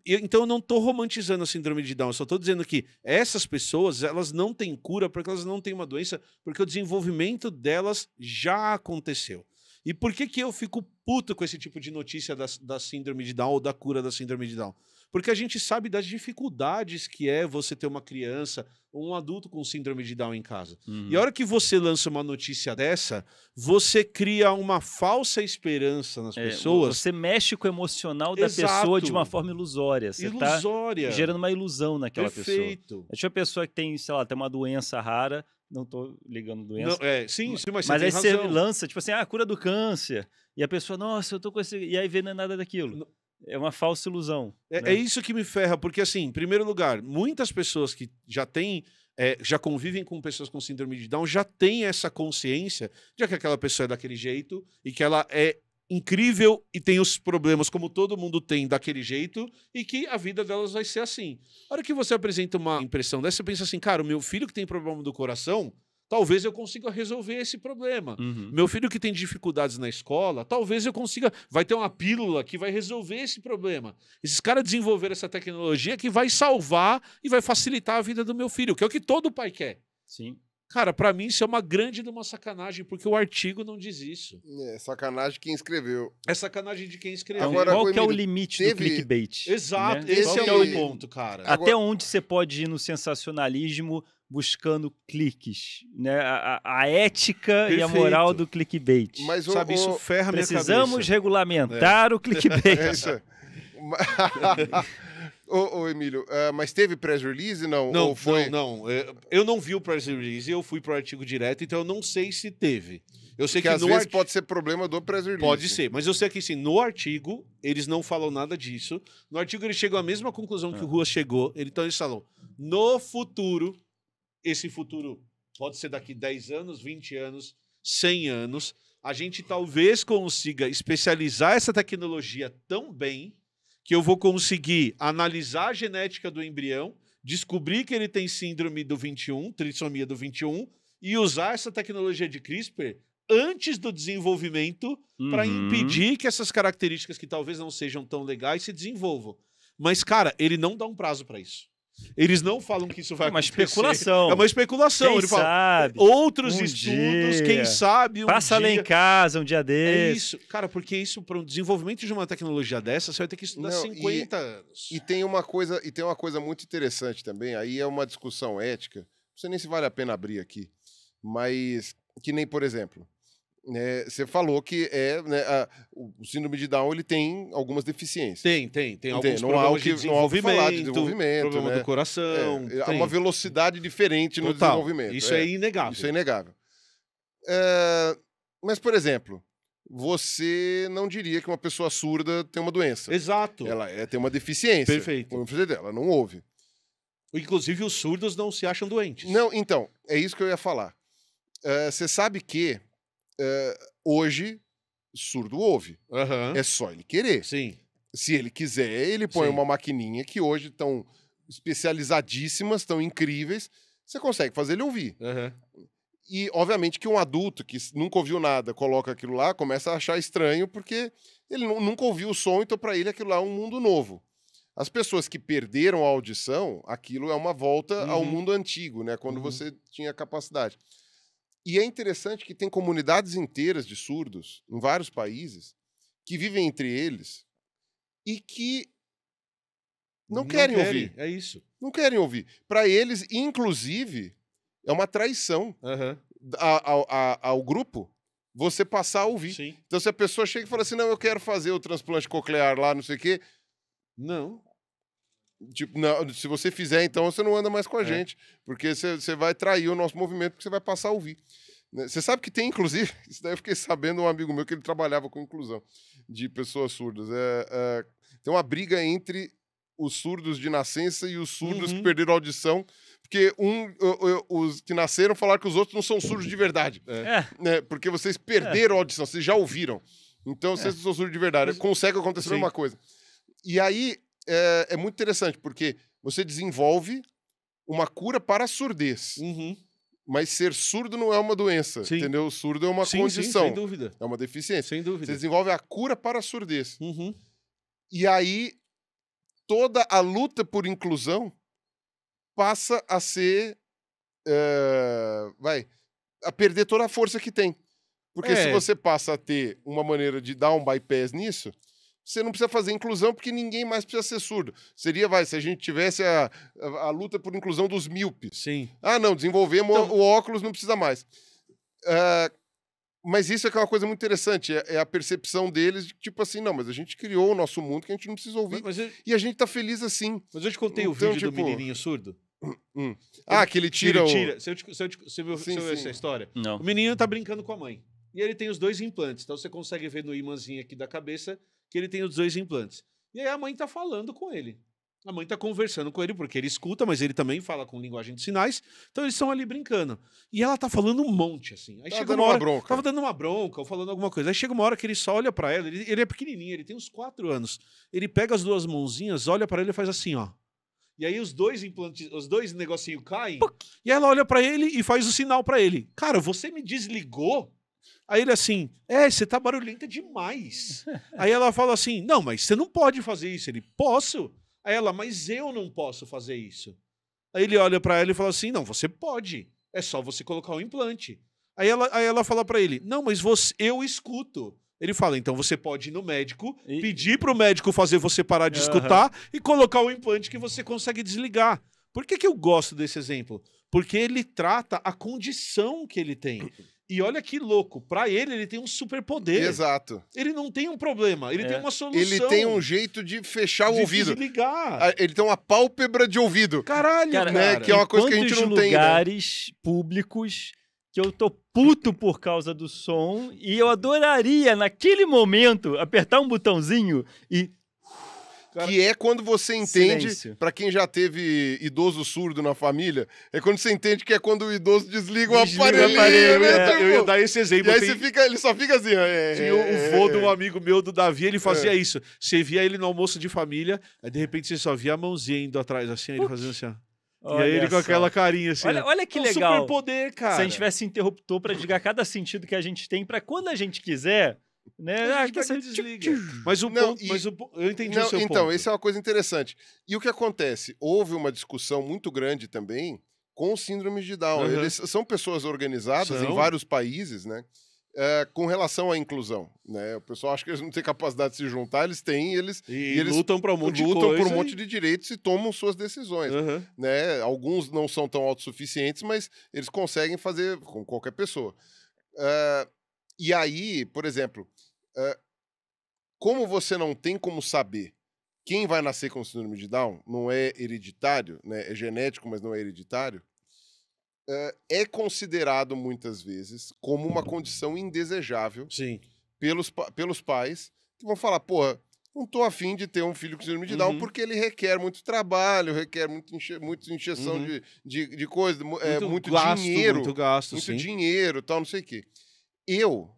Então eu não estou romantizando a síndrome de Down, eu só estou dizendo que essas pessoas, elas não têm cura porque elas não têm uma doença, porque o desenvolvimento delas já aconteceu. E por que que eu fico puto com esse tipo de notícia da síndrome de Down ou da cura da síndrome de Down? Porque a gente sabe das dificuldades que é você ter uma criança ou um adulto com síndrome de Down em casa. E a hora que você lança uma notícia dessa, você cria uma falsa esperança nas pessoas. Você mexe com o emocional da pessoa de uma forma ilusória. Você Ilusória. tá gerando uma ilusão naquela pessoa. Perfeito. É tipo a pessoa que tem, sei lá, tem uma doença rara, não tô ligando doença. Não, sim, mas você aí tem você razão. lança, tipo assim, a cura do câncer. E a pessoa, nossa, eu tô com esse... E aí vê não é nada daquilo. É uma falsa ilusão. É isso que me ferra, porque assim, em primeiro lugar, muitas pessoas que já têm, já convivem com pessoas com síndrome de Down, já têm essa consciência de que aquela pessoa é daquele jeito e que ela é incrível e tem os problemas como todo mundo tem daquele jeito e que a vida delas vai ser assim. A hora que você apresenta uma impressão dessa, você pensa assim, cara, o meu filho que tem problema do coração, talvez eu consiga resolver esse problema. Meu filho que tem dificuldades na escola, talvez eu consiga... Vai ter uma pílula que vai resolver esse problema. Esses caras desenvolveram essa tecnologia que vai salvar e vai facilitar a vida do meu filho, que é o que todo pai quer. Sim. Cara, pra mim isso é uma grande de uma sacanagem, porque o artigo não diz isso. É sacanagem quem escreveu. É sacanagem de quem escreveu. Agora, Qual que é o limite do clickbait? Exato, né? esse Qual é que o ponto, cara. Até onde você pode ir no sensacionalismo buscando cliques, né? A ética e a moral do clickbait. Mas sabe, isso ferra minha cabeça. Precisamos regulamentar o clickbait. É isso. Ô, Emílio, mas teve press release, não? Não, ou foi... não. Eu não vi o press release, eu fui pro artigo direto, então eu não sei se teve. Eu sei que que às vezes pode ser problema do press release. Pode ser, mas eu sei que assim, no artigo eles não falam nada disso. No artigo eles chegam à mesma conclusão que o Rua chegou. Então eles falam, no futuro, esse futuro pode ser daqui 10 anos, 20 anos, 100 anos, a gente talvez consiga especializar essa tecnologia tão bem que eu vou conseguir analisar a genética do embrião, descobrir que ele tem síndrome do 21, trissomia do 21, e usar essa tecnologia de CRISPR antes do desenvolvimento para impedir que essas características que talvez não sejam tão legais se desenvolvam. Mas, cara, ele não dá um prazo para isso. Eles não falam que isso vai acontecer. É uma especulação. É uma especulação. Quem Ele fala, sabe? outros estudos, quem sabe Passa lá em casa um dia É desse. isso. Cara, porque isso, para o desenvolvimento de uma tecnologia dessa, você vai ter que estudar 50 anos. E tem uma coisa muito interessante também, aí é uma discussão ética, não sei nem se vale a pena abrir aqui, mas que nem, por exemplo, você falou que o síndrome de Down ele tem algumas deficiências. Tem alguns não problemas de desenvolvimento, problema do coração. Há uma velocidade diferente no desenvolvimento. Isso é inegável. Isso é inegável. Mas, por exemplo, você não diria que uma pessoa surda tem uma doença. Exato. Ela tem uma deficiência. Perfeito. Ela não ouve. Inclusive, os surdos não se acham doentes. Não, então, é isso que eu ia falar. Você sabe que hoje surdo ouve. É só ele querer. Sim. Se ele quiser, ele põe uma maquininha que hoje estão especializadíssimas, estão incríveis. Você consegue fazer ele ouvir. E, obviamente, que um adulto que nunca ouviu nada coloca aquilo lá, começa a achar estranho, porque ele nunca ouviu o som, então para ele aquilo lá é um mundo novo. As pessoas que perderam a audição, aquilo é uma volta ao mundo antigo, né? Quando você tinha capacidade. E é interessante que tem comunidades inteiras de surdos, em vários países, que vivem entre eles e que não querem ouvir. É isso. Não querem ouvir. Para eles, inclusive, é uma traição ao grupo você passar a ouvir. Sim. Então, se a pessoa chega e fala assim, não, eu quero fazer o transplante coclear lá, não sei o quê. Não. Tipo, não, se você fizer, então você não anda mais com a gente, porque você vai trair o nosso movimento, porque você vai passar a ouvir. Você sabe que tem, inclusive, isso daí eu fiquei sabendo, um amigo meu que ele trabalhava com inclusão de pessoas surdas. Tem uma briga entre os surdos de nascença e os surdos que perderam a audição, porque os que nasceram falaram que os outros não são surdos de verdade. Né? Porque vocês perderam a audição, vocês já ouviram. Então, vocês não são surdos de verdade. Consegue acontecer a mesma coisa. E aí, é muito interessante, porque você desenvolve uma cura para a surdez. Mas ser surdo não é uma doença, entendeu? Surdo é uma condição. Sem dúvida. É uma deficiência. Sem dúvida. Você desenvolve a cura para a surdez. E aí, toda a luta por inclusão passa a ser... a perder toda a força que tem. Porque se você passa a ter uma maneira de dar um bypass nisso, você não precisa fazer inclusão porque ninguém mais precisa ser surdo. Seria, se a gente tivesse a luta por inclusão dos míopes. Sim. Ah, não, desenvolvemos o óculos, não precisa mais. Mas isso é que é uma coisa muito interessante, é a percepção deles de tipo assim, não, mas a gente criou o nosso mundo que a gente não precisa ouvir. E a gente tá feliz assim. Mas eu te contei o vídeo do menininho surdo? Que ele tira o... Você viu essa história? Não. O menino tá brincando com a mãe. E ele tem os 2 implantes. Então você consegue ver no imãzinho aqui da cabeça que ele tem os 2 implantes. E aí a mãe tá falando com ele. A mãe tá conversando com ele, porque ele escuta, mas ele também fala com linguagem de sinais. Então eles estão ali brincando. E ela tá falando um monte, assim. Aí chega uma hora, bronca. Tava dando uma bronca, ou falando alguma coisa. Aí chega uma hora que ele só olha pra ela. Ele é pequenininho, ele tem uns 4 anos. Ele pega as 2 mãozinhas, olha pra ele e faz assim, ó. E aí os 2 implantes, os 2 negocinhos caem. E ela olha pra ele e faz o sinal pra ele. Cara, você me desligou? Aí ele assim, você tá barulhenta demais. Aí ela fala assim, não, mas você não pode fazer isso. Ele, posso? Aí ela, mas eu não posso fazer isso. Aí ele olha pra ela e fala assim, não, você pode. É só você colocar o implante. Aí ela fala pra ele, não, mas eu escuto. Ele fala, então você pode ir no médico, pedir pro médico fazer você parar de escutar e colocar o implante que você consegue desligar. Por que eu gosto desse exemplo? Porque ele trata a condição que ele tem. E olha que louco, pra ele tem um superpoder. Exato. Ele não tem um problema, ele tem uma solução. Ele tem um jeito de fechar o ouvido. Desligar. Ele tem uma pálpebra de ouvido. Caralho, cara. Né? Que é uma coisa que a gente não tem. Lugares públicos que eu tô puto por causa do som e eu adoraria, naquele momento, apertar um botãozinho e... Que é quando você entende, Silêncio. pra quem já teve idoso surdo na família, é quando você entende que é quando o idoso desliga o aparelho. Né? Eu ia dar esse exemplo. E aí ele só fica assim. Tinha o vô de um amigo meu, do Davi, ele fazia isso. Você via ele no almoço de família, aí de repente você só via a mãozinha indo atrás, assim, aí ele fazendo assim, ó. E aí ele com aquela carinha assim. Olha que legal. Super poder, cara. Se a gente tivesse interruptor pra desligar cada sentido que a gente tem, pra quando a gente quiser, né? Que você desliga. Mas eu entendi o seu ponto. Então, isso é uma coisa interessante. E o que acontece? Houve uma discussão muito grande também com síndrome de Down. Eles são pessoas organizadas em vários países, né? Com relação à inclusão, né? O pessoal acha que eles não têm capacidade de se juntar, eles têm, e eles lutam por um monte de coisa. Lutam por um monte de direitos e tomam suas decisões, né? Alguns não são tão autossuficientes, mas eles conseguem fazer com qualquer pessoa. E aí, por exemplo, como você não tem como saber quem vai nascer com síndrome de Down, não é hereditário, né? É genético, mas não é hereditário, é considerado muitas vezes como uma condição indesejável pelos pais que vão falar, porra, não tô afim de ter um filho com síndrome de Down porque ele requer muito trabalho, requer muita injeção de coisa, muito gasto, dinheiro, muito gasto, muito dinheiro, tal, não sei o quê. Eu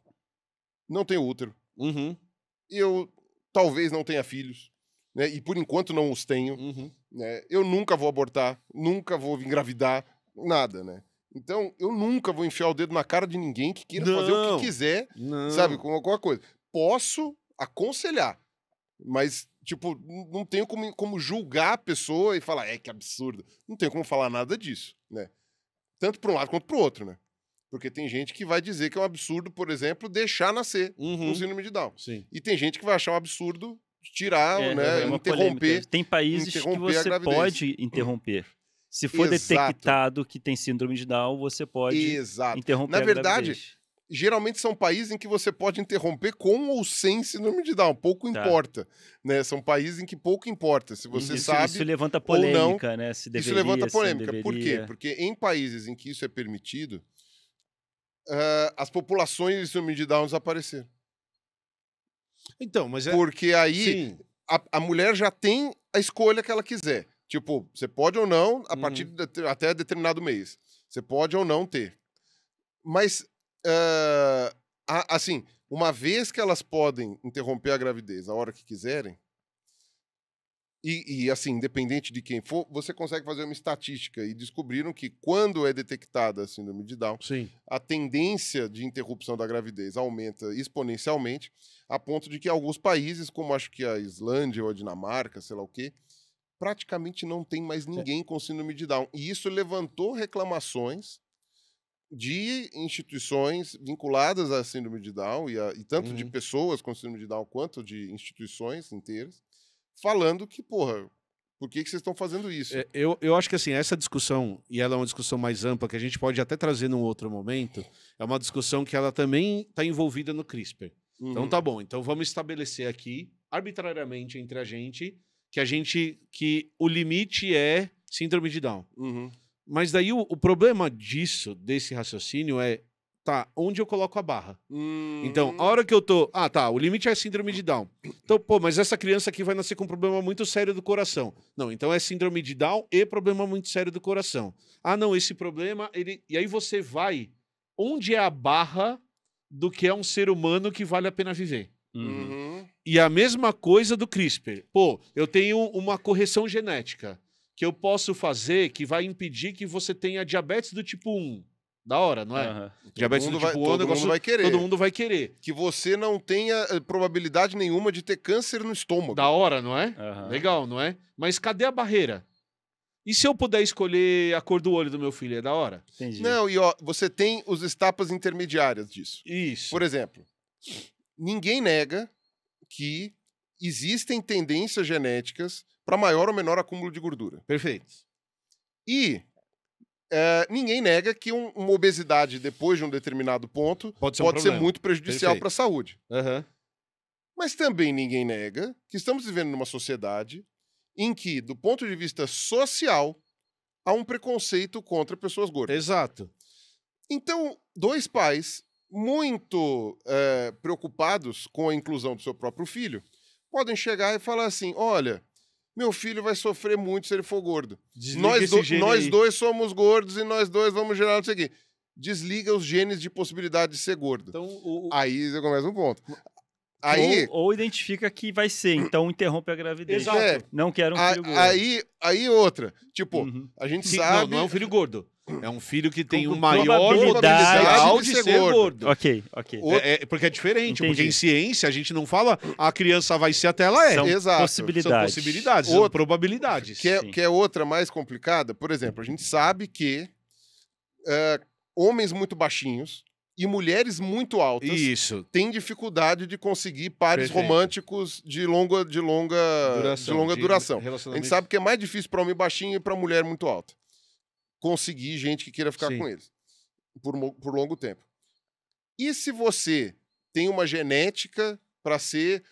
não tenho útero. Eu talvez não tenha filhos, né? E por enquanto não os tenho. Né? Eu nunca vou abortar, nunca vou engravidar, nada, né? Então, eu nunca vou enfiar o dedo na cara de ninguém que queira fazer o que quiser, sabe? Com alguma coisa. Posso aconselhar, mas, tipo, não tenho como julgar a pessoa e falar, que absurdo. Não tenho como falar nada disso, né? Tanto para um lado quanto para o outro, né? Porque tem gente que vai dizer que é um absurdo, por exemplo, deixar nascer um síndrome de Down. E tem gente que vai achar um absurdo tirar, né? Interromper. Polêmica. Tem países que você pode interromper. Se for detectado que tem síndrome de Down, você pode interromper a gravidez. Na verdade, geralmente são países em que você pode interromper com ou sem síndrome de Down. Pouco importa. Né? São países em que pouco importa. Se você sabe isso levanta polêmica, ou não, né? Se deveria, isso levanta polêmica. Se Por quê? Porque em países em que isso é permitido, as populações de síndrome de Down desapareceram. Então, mas porque aí a mulher já tem a escolha que ela quiser. Tipo, você pode ou não, a partir até determinado mês. Você pode ou não ter. Mas, assim, uma vez que elas podem interromper a gravidez a hora que quiserem, e assim, independente de quem for, você consegue fazer uma estatística e descobriram que quando é detectada a síndrome de Down, a tendência de interrupção da gravidez aumenta exponencialmente, a ponto de que alguns países, como acho que a Islândia ou a Dinamarca, sei lá o quê, praticamente não tem mais ninguém com síndrome de Down. E isso levantou reclamações de instituições vinculadas à síndrome de Down, e tanto de pessoas com síndrome de Down quanto de instituições inteiras, falando que, porra, por que vocês estão fazendo isso? Eu acho que assim, essa discussão, e ela é uma discussão mais ampla, que a gente pode até trazer num outro momento, é uma discussão que ela também está envolvida no CRISPR. Então tá bom, então vamos estabelecer aqui, arbitrariamente entre a gente, que o limite é síndrome de Down. Mas daí o problema desse raciocínio é, tá, onde eu coloco a barra? Então, a hora que eu tô... Ah, tá, o limite é síndrome de Down. Então, pô, mas essa criança aqui vai nascer com um problema muito sério do coração. Não, então é síndrome de Down e problema muito sério do coração. Ah, não, esse problema... E aí você vai... Onde é a barra do que é um ser humano que vale a pena viver? E a mesma coisa do CRISPR. Pô, eu tenho uma correção genética que eu posso fazer que vai impedir que você tenha diabetes do tipo 1. Da hora, não é? Diabetes do tipo 1 é um negócio que todo mundo vai querer. Que você não tenha probabilidade nenhuma de ter câncer no estômago. Da hora, não é? Legal, não é? Mas cadê a barreira? E se eu puder escolher a cor do olho do meu filho, é da hora? Entendi. Não, e ó, você tem os etapas intermediárias disso. Isso. Por exemplo, ninguém nega que existem tendências genéticas para maior ou menor acúmulo de gordura. Perfeito. E ninguém nega que uma obesidade depois de um determinado ponto pode ser muito prejudicial para a saúde. Mas também ninguém nega que estamos vivendo numa sociedade em que, do ponto de vista social, há um preconceito contra pessoas gordas. Exato. Então, dois pais muito preocupados com a inclusão do seu próprio filho podem chegar e falar assim, olha, meu filho vai sofrer muito se ele for gordo. Nós dois somos gordos e nós dois vamos gerar não sei o quê. Desliga os genes de possibilidade de ser gordo. Então, aí você começa um ponto. Aí, ou identifica que vai ser, então interrompe a gravidez. Exato. Não quero um filho gordo. Aí outra. Tipo, a gente sabe... Não é um filho gordo. É um filho que tem Com maior probabilidade de ser gordo. Ok. Porque é diferente. Entendi. Porque em ciência a gente não fala a criança vai ser até ela é. São Exato. possibilidades. São possibilidades, são probabilidades. Que é outra mais complicada. Por exemplo, a gente sabe que homens muito baixinhos e mulheres muito altas têm dificuldade de conseguir pares românticos de longa duração. A gente sabe que é mais difícil para homem baixinho e para mulher muito alta conseguir gente que queira ficar com eles por longo tempo. E se você tem uma genética para ser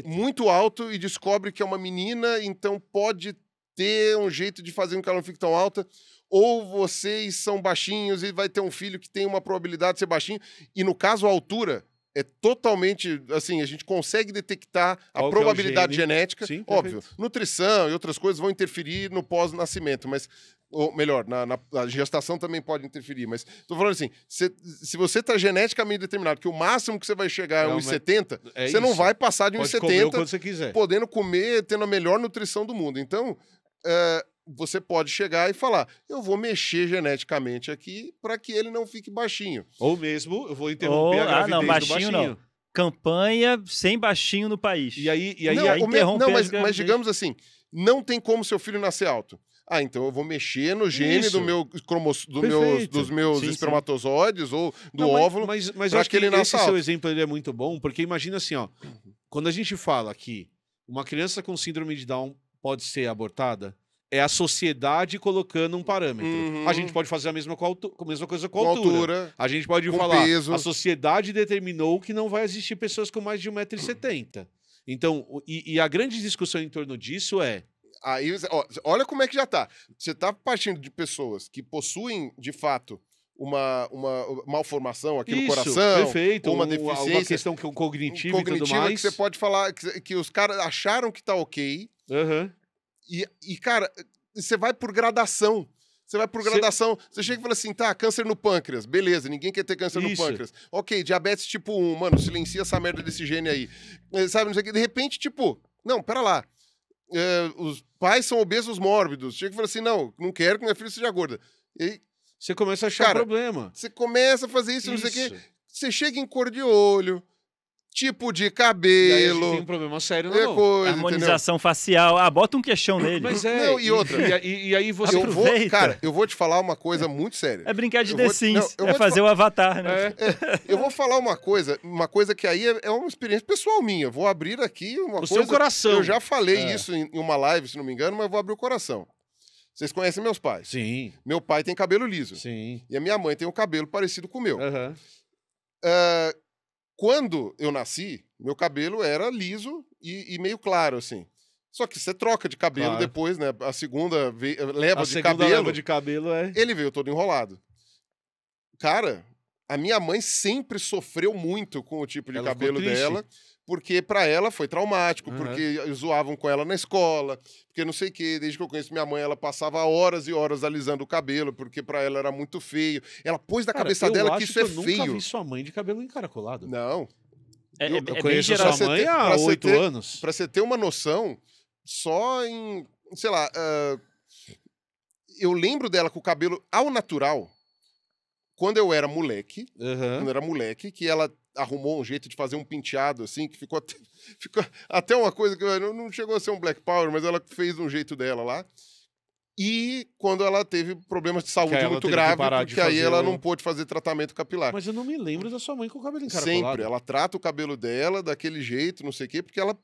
muito alto e descobre que é uma menina, então pode ter um jeito de fazer com que ela não fique tão alta, ou vocês são baixinhos e vai ter um filho que tem uma probabilidade de ser baixinho, e no caso a altura é totalmente, assim, a gente consegue detectar a probabilidade genética. Sim, óbvio, nutrição e outras coisas vão interferir no pós-nascimento, mas, ou melhor, na gestação também pode interferir, mas tô falando assim, se você tá geneticamente determinado que o máximo que você vai chegar é 1,70, você não vai passar de 1,70 podendo comer, tendo a melhor nutrição do mundo. Então, você pode chegar e falar, eu vou mexer geneticamente aqui para que ele não fique baixinho. Ou mesmo, eu vou interromper a gravidez do baixinho. Não. Campanha sem baixinho no país. E aí mas digamos assim, não tem como seu filho nascer alto. Ah, então eu vou mexer no gene dos meus espermatozoides ou do óvulo. Mas eu acho que esse seu exemplo ele é muito bom, porque imagina assim, ó, quando a gente fala que uma criança com síndrome de Down pode ser abortada, é a sociedade colocando um parâmetro. A gente pode fazer a mesma coisa com a altura. A gente pode falar, peso. A sociedade determinou que não vai existir pessoas com mais de 1,70 m. Então, e a grande discussão em torno disso é... Aí, olha como é que já tá. Você tá partindo de pessoas que possuem, de fato, uma malformação aqui no coração, perfeito, uma deficiência, uma questão cognitiva e tudo mais. Que você pode falar que os caras acharam que tá ok. E, cara, você vai por gradação. Você chega e fala assim, tá, câncer no pâncreas. Beleza, ninguém quer ter câncer no pâncreas. Ok, diabetes tipo 1, mano, silencia essa merda desse gene aí. Sabe, não sei o que. De repente, tipo, não, pera lá. Os pais são obesos mórbidos. Chega e fala assim, não quero que minha filha seja gorda. E aí, você começa a achar problema. Você começa a fazer isso, não sei o quê. Você chega em cor de olho, tipo de E aí a gente cabelo. tem um problema sério, É não. coisa, Harmonização facial. Bota um queixão nele. Mas Não, e outra? E aí você... Eu vou, Aproveita. cara, eu vou te falar uma coisa muito séria. É brincar de Eu The vou te- Sims. não, eu vou É te fazer o avatar, né? Eu vou falar uma coisa que aí é uma experiência pessoal minha. Eu vou abrir aqui uma coisa... seu coração. Eu já falei isso em uma live, se não me engano, mas eu vou abrir o coração. Vocês conhecem meus pais? Sim, Meu pai tem cabelo liso. sim. E a minha mãe tem um cabelo parecido com o meu. Aham. Quando eu nasci, meu cabelo era liso e meio claro, assim. Só que você troca de cabelo Claro. depois, né? A segunda leva A de segunda cabelo, leva de cabelo é... ele veio todo enrolado. Cara, a minha mãe sempre sofreu muito com o tipo de Ela ficou cabelo triste. dela, porque pra ela foi traumático, Aham. porque zoavam com ela na escola, porque não sei o quê. Desde que eu conheço minha mãe, ela passava horas e horas alisando o cabelo, porque pra ela era muito feio. Ela pôs na Cara, cabeça eu dela acho que isso é eu nunca feio. vi sua mãe de cabelo encaracolado. Não. É, Eu é Eu bem conheço geral. sua mãe ter- há pra você 8 ter- anos. Pra você ter uma noção, só em, sei lá, eu lembro dela com o cabelo ao natural, quando eu era moleque, que ela arrumou um jeito de fazer um penteado, assim, que ficou até uma coisa que não chegou a ser um Black Power, mas ela fez um jeito dela lá. E quando ela teve problemas de saúde Que aí ela muito teve que grave, parar de porque aí fazer ela o- não pôde fazer tratamento capilar. Mas eu não me lembro da sua mãe com o cabelo encaracolado. Sempre, ela trata o cabelo dela daquele jeito, não sei o quê, porque ela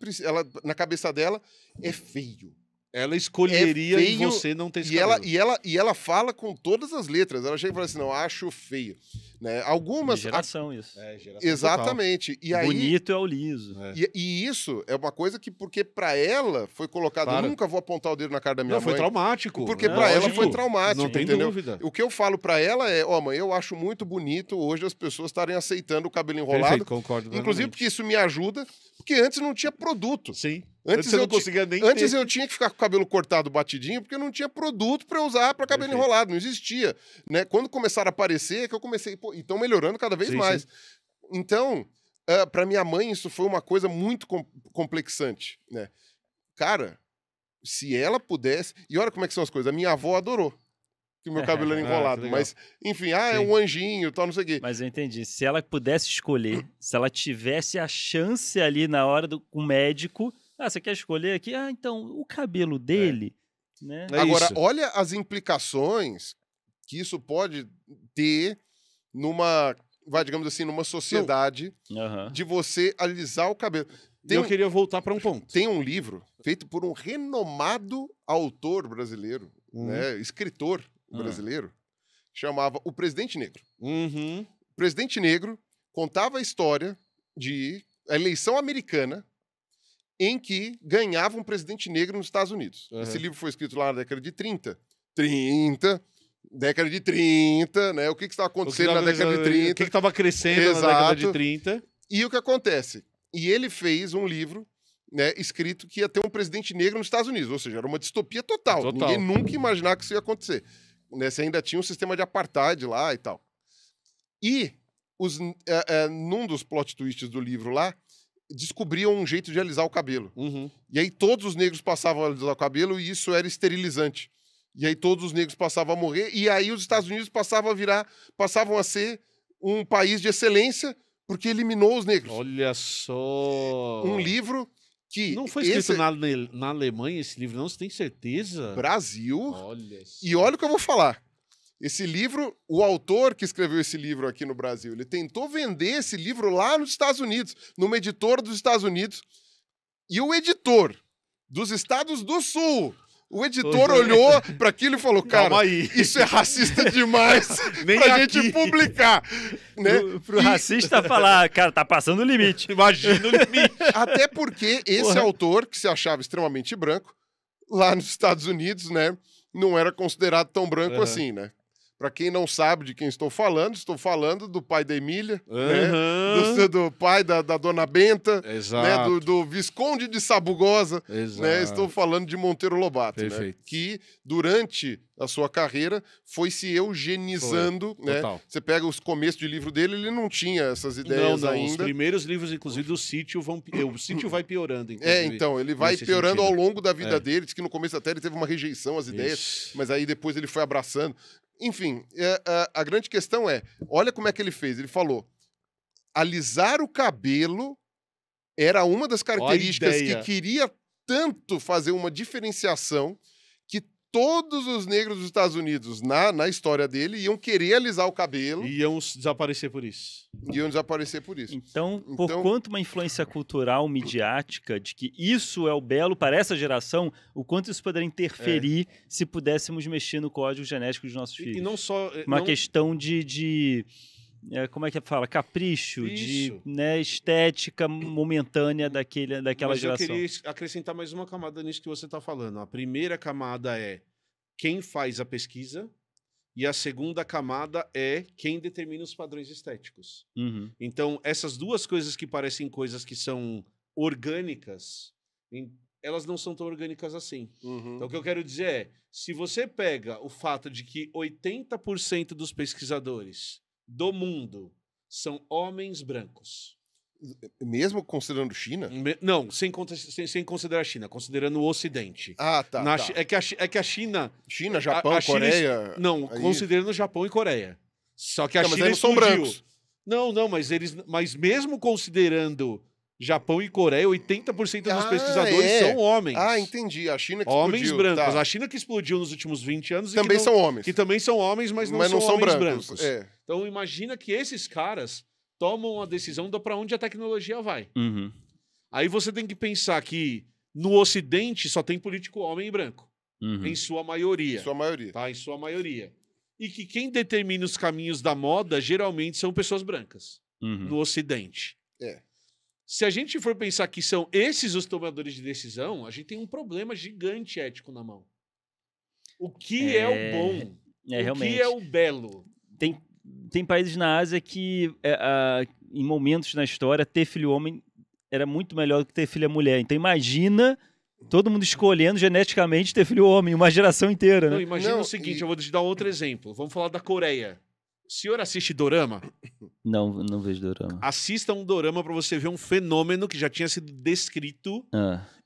na cabeça dela é feio. Ela escolheria É em feio, você não ter esse E ela, cabelo. e ela fala com todas as letras. Ela chega e fala assim: não, acho feio. Né? Algumas. Geração, isso. É, geração Exatamente. E aí. Bonito é o liso. total. É. E isso é uma coisa que, porque pra ela foi colocado. Claro. Eu nunca vou apontar o dedo na cara da minha Não, foi mãe. traumático. Porque né? pra ela Lógico. foi traumático, Não tem entendeu? dúvida. O que eu falo pra ela é: ó, mãe, eu acho muito bonito hoje as pessoas estarem aceitando o cabelo enrolado. Perfeito, concordo. Inclusive plenamente. porque isso me ajuda, porque antes não tinha produto. Sim. Antes você eu não ti- conseguia nem Antes ter. eu tinha que ficar com o cabelo cortado batidinho, porque não tinha produto pra usar pra cabelo Perfeito. enrolado, não existia. Né? Quando começaram a aparecer, é que eu comecei, pô, e estão melhorando cada vez Sim, mais. Então, pra minha mãe, isso foi uma coisa muito complexante. Né? Cara, se ela pudesse. E olha como é que são as coisas. A minha avó adorou que o meu cabelo era Ah, que enrolado. legal. Mas, enfim, é Sim. um anjinho, tal, não sei o quê. Mas eu entendi. Se ela pudesse escolher, se ela tivesse a chance ali na hora com o médico, você quer escolher aqui? Ah, então, o cabelo dele, né? É Agora, isso. olha as implicações que isso pode ter numa, digamos assim, numa sociedade Aham. de você alisar o cabelo. Tem, Eu queria voltar para um ponto. tem um livro feito por um renomado autor brasileiro, né, escritor brasileiro, chamava O Presidente Negro. Uhum. O Presidente Negro contava a história de a eleição americana em que ganhava um presidente negro nos Estados Unidos. Uhum. Esse livro foi escrito lá na década de 30. Década de 30, né? O que estava acontecendo na década de 30. O que estava crescendo na Exato. década de 30. E o que acontece? E ele fez um livro, né, escrito que ia ter um presidente negro nos Estados Unidos. Ou seja, era uma distopia total. Total. Ninguém nunca ia imaginar que isso ia acontecer. Né? Você ainda tinha um sistema de apartheid lá e tal. E num dos plot twists do livro lá, descobriam um jeito de alisar o cabelo. Uhum. E aí todos os negros passavam a alisar o cabelo e isso era esterilizante. E aí todos os negros passavam a morrer. E aí os Estados Unidos passavam a ser um país de excelência porque eliminou os negros. Olha só. Um livro que... Não foi escrito na Alemanha esse livro, não? Você tem certeza? Brasil. Olha só. E olha o que eu vou falar. Esse livro, o autor que escreveu esse livro aqui no Brasil, ele tentou vender esse livro lá nos Estados Unidos, numa editora dos Estados Unidos. E o editor dos Estados do Sul, o editor olhou para aquilo e falou, Calma cara, aí. isso é racista demais Nem pra aqui. gente publicar. Né? Pro racista falar, cara, tá passando o limite. Imagina o limite. Até porque esse Porra. autor, que se achava extremamente branco, lá nos Estados Unidos, né, não era considerado tão branco Uhum. assim, né? Pra quem não sabe de quem estou falando do pai da Emília, né? Uhum. do pai da dona Benta, né? Exato. do Visconde de Sabugosa, Exato. né? Estou falando de Monteiro Lobato, né? Perfeito. Que durante a sua carreira foi se eugenizando, né? Total. Você pega os começos de livro dele, ele não tinha essas ideias Não, Os ainda. primeiros livros, inclusive, do Sítio o Sítio vai piorando, inclusive. Então, ele vai nesse piorando sentido. ao longo da vida É. dele. Diz que no começo até ele teve uma rejeição às ideias, Isso. mas aí depois ele foi abraçando. Enfim, a grande questão é, olha como é que ele fez. Ele falou, alisar o cabelo era uma das características ideia. que queria tanto fazer uma diferenciação que todos os negros dos Estados Unidos, na história dele, iam querer alisar o cabelo e Iam desaparecer por isso. iam desaparecer por isso. Então, por quanto uma influência cultural, midiática, de que isso é o belo para essa geração, o quanto isso poderia interferir se pudéssemos mexer no código genético dos nossos filhos. E não só... Uma não... questão de como é que fala? Capricho, Isso. de estética momentânea daquela Mas geração. eu queria acrescentar mais uma camada nisso que você está falando. A primeira camada é quem faz a pesquisa e a segunda camada é quem determina os padrões estéticos. Uhum. Então, essas duas coisas que parecem coisas que são orgânicas, elas não são tão orgânicas assim. Uhum. Então, o que eu quero dizer é, se você pega o fato de que 80% dos pesquisadores do mundo são homens brancos. Mesmo considerando China? Não, sem considerar a China, considerando o Ocidente. Ah, tá. É que a China... China, Japão, a China, Coreia... Não, aí... considerando Japão e Coreia. Só que a não, China mas eles são explodiu. brancos. Não, mas mesmo considerando Japão e Coreia, 80% dos pesquisadores são homens. Ah, entendi. A China que homens explodiu. brancos. Tá. A China que explodiu nos últimos 20 anos. Também são homens. Que também são homens, mas não são homens brancos. É. Então imagina que esses caras tomam a decisão para onde a tecnologia vai. Uhum. Aí você tem que pensar que no Ocidente só tem político homem e branco. Uhum. Em sua maioria. Sua maioria. Tá? Em sua maioria. E que quem determina os caminhos da moda geralmente são pessoas brancas. Uhum. No Ocidente. É. Se a gente for pensar que são esses os tomadores de decisão, a gente tem um problema gigante ético na mão. O que é o bom? O realmente. que é o belo? Tem países na Ásia que, em momentos na história, ter filho homem era muito melhor do que ter filha mulher. Então imagina todo mundo escolhendo geneticamente ter filho homem, uma geração inteira, né? Não, imagina o seguinte, eu vou te dar outro exemplo. Vamos falar da Coreia. O senhor assiste dorama? Não vejo dorama. Assista um dorama para você ver um fenômeno que já tinha sido descrito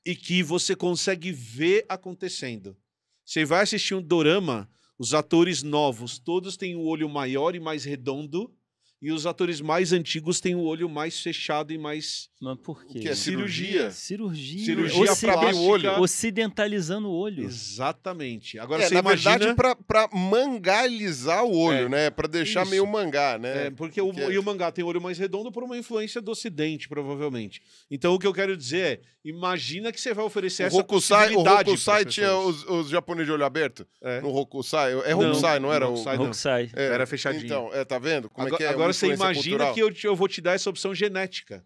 e que você consegue ver acontecendo. Você vai assistir um dorama, os atores novos todos têm o olho maior e mais redondo, e os atores mais antigos têm o olho mais fechado e mais... Mas por quê? O que é cirurgia? Cirurgia para abrir o olho. Ocidentalizando o olho. Exatamente. Agora você na imagina... verdade, pra mangalizar o olho, né? Pra deixar meio mangá, né? Porque o mangá tem o olho mais redondo por uma influência do Ocidente, provavelmente. Então, o que eu quero dizer é, imagina que você vai oferecer essa possibilidade. O Hokusai tinha os japoneses de olho aberto? É. No Hokusai? É Hokusai, não era? Hokusai. Era fechadinho. Então, tá vendo? Como agora, é que é? Agora você imagina cultural? que eu vou te dar essa opção genética.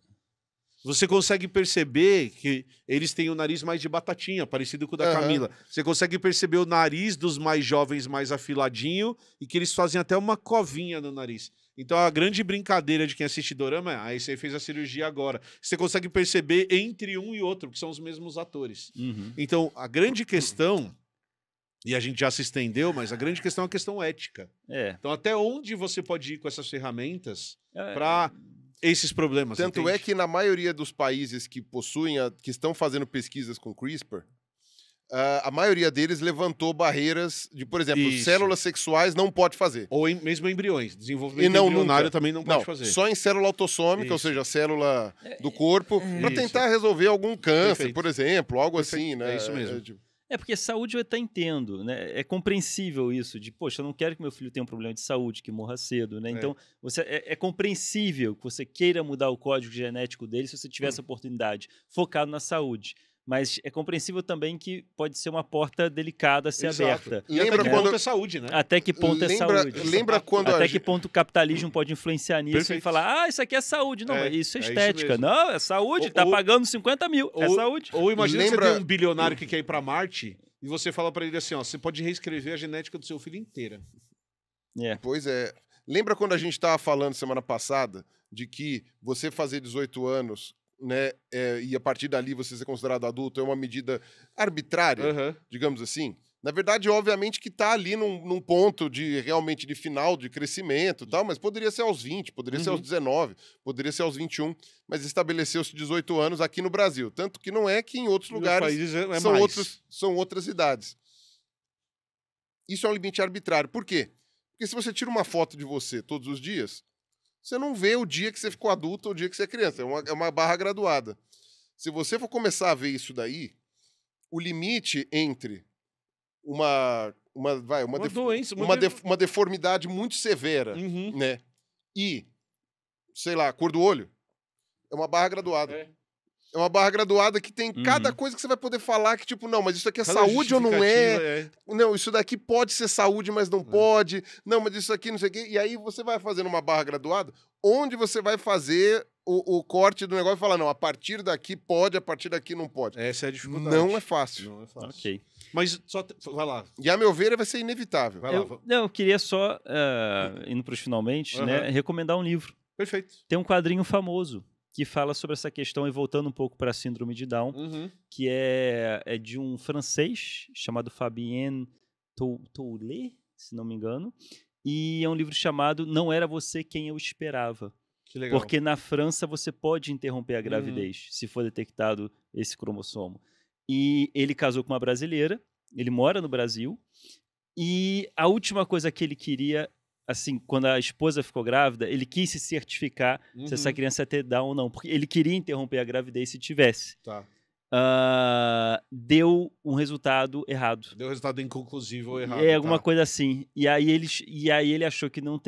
Você consegue perceber que eles têm o nariz mais de batatinha, parecido com o da Camila. Você consegue perceber o nariz dos mais jovens mais afiladinho e que eles fazem até uma covinha no nariz. Então a grande brincadeira de quem assiste dorama é, aí você fez a cirurgia agora. Você consegue perceber entre um e outro, que são os mesmos atores. Uhum. Então a grande questão, e a gente já se estendeu, mas a grande questão é a questão ética. Então até onde você pode ir com essas ferramentas para... esses problemas. Tanto entende? é que na maioria dos países que possuem, que estão fazendo pesquisas com CRISPR, a maioria deles levantou barreiras de, por exemplo, células sexuais não pode fazer. Ou mesmo embriões. Desenvolvimento embrionário também não pode fazer. Só em célula autossômica, ou seja, célula do corpo, para tentar resolver algum câncer, por exemplo, algo assim, né? É isso mesmo. Porque saúde eu até entendo, né? É compreensível isso, de, poxa, eu não quero que meu filho tenha um problema de saúde, que morra cedo, né? Então, é compreensível que você queira mudar o código genético dele se você tiver essa oportunidade, focado na saúde. Mas é compreensível também que pode ser uma porta delicada a ser aberta. Lembra até que ponto é saúde, né? Até que ponto é saúde. Lembra quando até que ponto o capitalismo pode influenciar nisso e falar, isso aqui é saúde. Não, isso é estética. Não, é saúde, tá pagando 50 mil, é saúde. Ou imagina que você tem um bilionário que quer ir pra Marte e você fala pra ele assim, ó, você pode reescrever a genética do seu filho inteira. Pois é. Lembra quando a gente estava falando semana passada de que você fazer 18 anos... né, e a partir dali você ser considerado adulto é uma medida arbitrária, digamos assim. Na verdade, obviamente que está ali num ponto realmente de final de crescimento, tal, mas poderia ser aos 20, poderia ser aos 19, poderia ser aos 21, mas estabeleceu-se 18 anos aqui no Brasil. Tanto que não é que em outros lugares são outras idades. Isso é um limite arbitrário. Por quê? Porque se você tira uma foto de você todos os dias, você não vê o dia que você ficou adulto ou o dia que você é criança. É uma barra graduada. Se você for começar a ver isso daí, o limite entre uma doença, uma deformidade muito severa, Uhum. né? E, sei lá, cor do olho, é uma barra graduada. É uma barra graduada que tem cada coisa que você vai poder falar que, tipo, não, mas isso aqui é Cada saúde ou não é? justificativa Não, isso daqui pode ser saúde, mas não pode. Não, mas isso aqui não sei o quê. E aí você vai fazendo uma barra graduada, onde você vai fazer o corte do negócio e falar, não, a partir daqui pode, a partir daqui não pode. Essa é a dificuldade. Não é fácil. Não é fácil. Ok. Mas só... Vai lá. E a meu ver vai ser inevitável. Vai lá. Eu queria só, indo para os finalmente, né, recomendar um livro. Perfeito. Tem um quadrinho famoso que fala sobre essa questão, e voltando um pouco para a síndrome de Down, que é de um francês chamado Fabien Toulet, se não me engano, e é um livro chamado Não Era Você Quem Eu Esperava. Que legal. Porque na França você pode interromper a gravidez se for detectado esse cromossomo. E ele casou com uma brasileira, ele mora no Brasil, e a última coisa que ele queria, assim, quando a esposa ficou grávida, ele quis se certificar se essa criança ia ter Down ou não, porque ele queria interromper a gravidez se tivesse. Tá. Deu um resultado errado. Deu resultado inconclusivo ou errado. Alguma coisa assim. E aí ele achou que não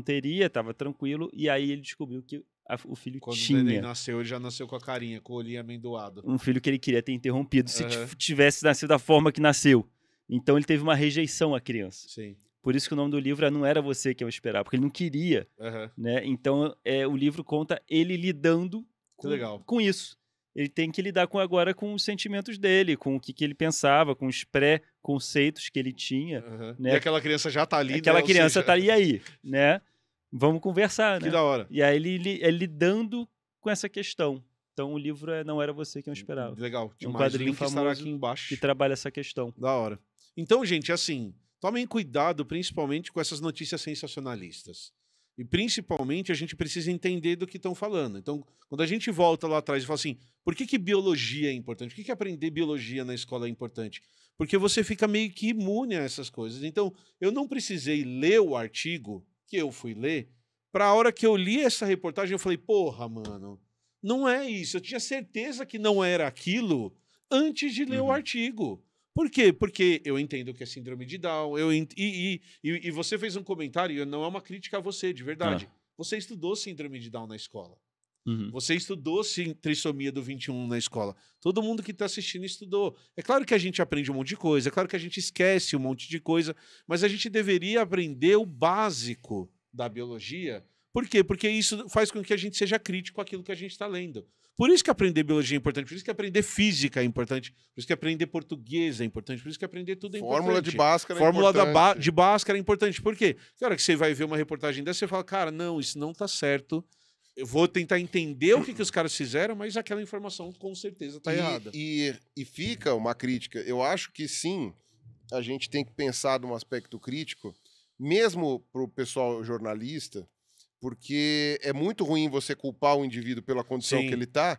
teria, estava tranquilo, e aí ele descobriu que o filho Quando tinha. o neném nasceu, ele já nasceu com a carinha, com o olhinho amendoado. Um filho que ele queria ter interrompido, se tivesse nascido da forma que nasceu. Então ele teve uma rejeição à criança. Sim. Por isso que o nome do livro é Não Era Você Que Eu Esperava, porque ele não queria. Né? Então o livro conta ele lidando com isso. Ele tem que lidar agora com os sentimentos dele, com o que ele pensava, com os pré-conceitos que ele tinha. Né? E aquela criança já tá ali, aquela criança tá ali aí, né? Vamos conversar, né? Que da hora. E aí ele lidando com essa questão. Então o livro é Não Era Você Que Eu Esperava. Legal. Um quadrinho famoso aqui embaixo. que trabalha essa questão. Da hora. Então, gente, assim, tomem cuidado principalmente com essas notícias sensacionalistas. E principalmente a gente precisa entender do que estão falando. Então, quando a gente volta lá atrás e fala assim, por que biologia é importante? Por que aprender biologia na escola é importante? Porque você fica meio que imune a essas coisas. Então, eu não precisei ler o artigo que eu fui ler, para a hora que eu li essa reportagem, eu falei, porra, mano, não é isso. Eu tinha certeza que não era aquilo antes de ler o artigo. Por quê? Porque eu entendo que é síndrome de Down, e você fez um comentário, não é uma crítica a você, de verdade. Você estudou síndrome de Down na escola. Você estudou trissomia do 21 na escola. Todo mundo que está assistindo estudou. É claro que a gente aprende um monte de coisa, é claro que a gente esquece um monte de coisa, mas a gente deveria aprender o básico da biologia. Por quê? Porque isso faz com que a gente seja crítico àquilo que a gente está lendo. Por isso que aprender biologia é importante, por isso que aprender física é importante, por isso que aprender português é importante, por isso que aprender tudo é importante. Fórmula de Bhaskara é importante. Fórmula de Bhaskara é importante. Por quê? Na hora que você vai ver uma reportagem dessa, você fala, cara, não, isso não está certo. Eu vou tentar entender o que os caras fizeram, mas aquela informação com certeza está errada. E fica uma crítica. Eu acho que sim, a gente tem que pensar num aspecto crítico, mesmo para o pessoal jornalista, porque é muito ruim você culpar o indivíduo pela condição que ele está,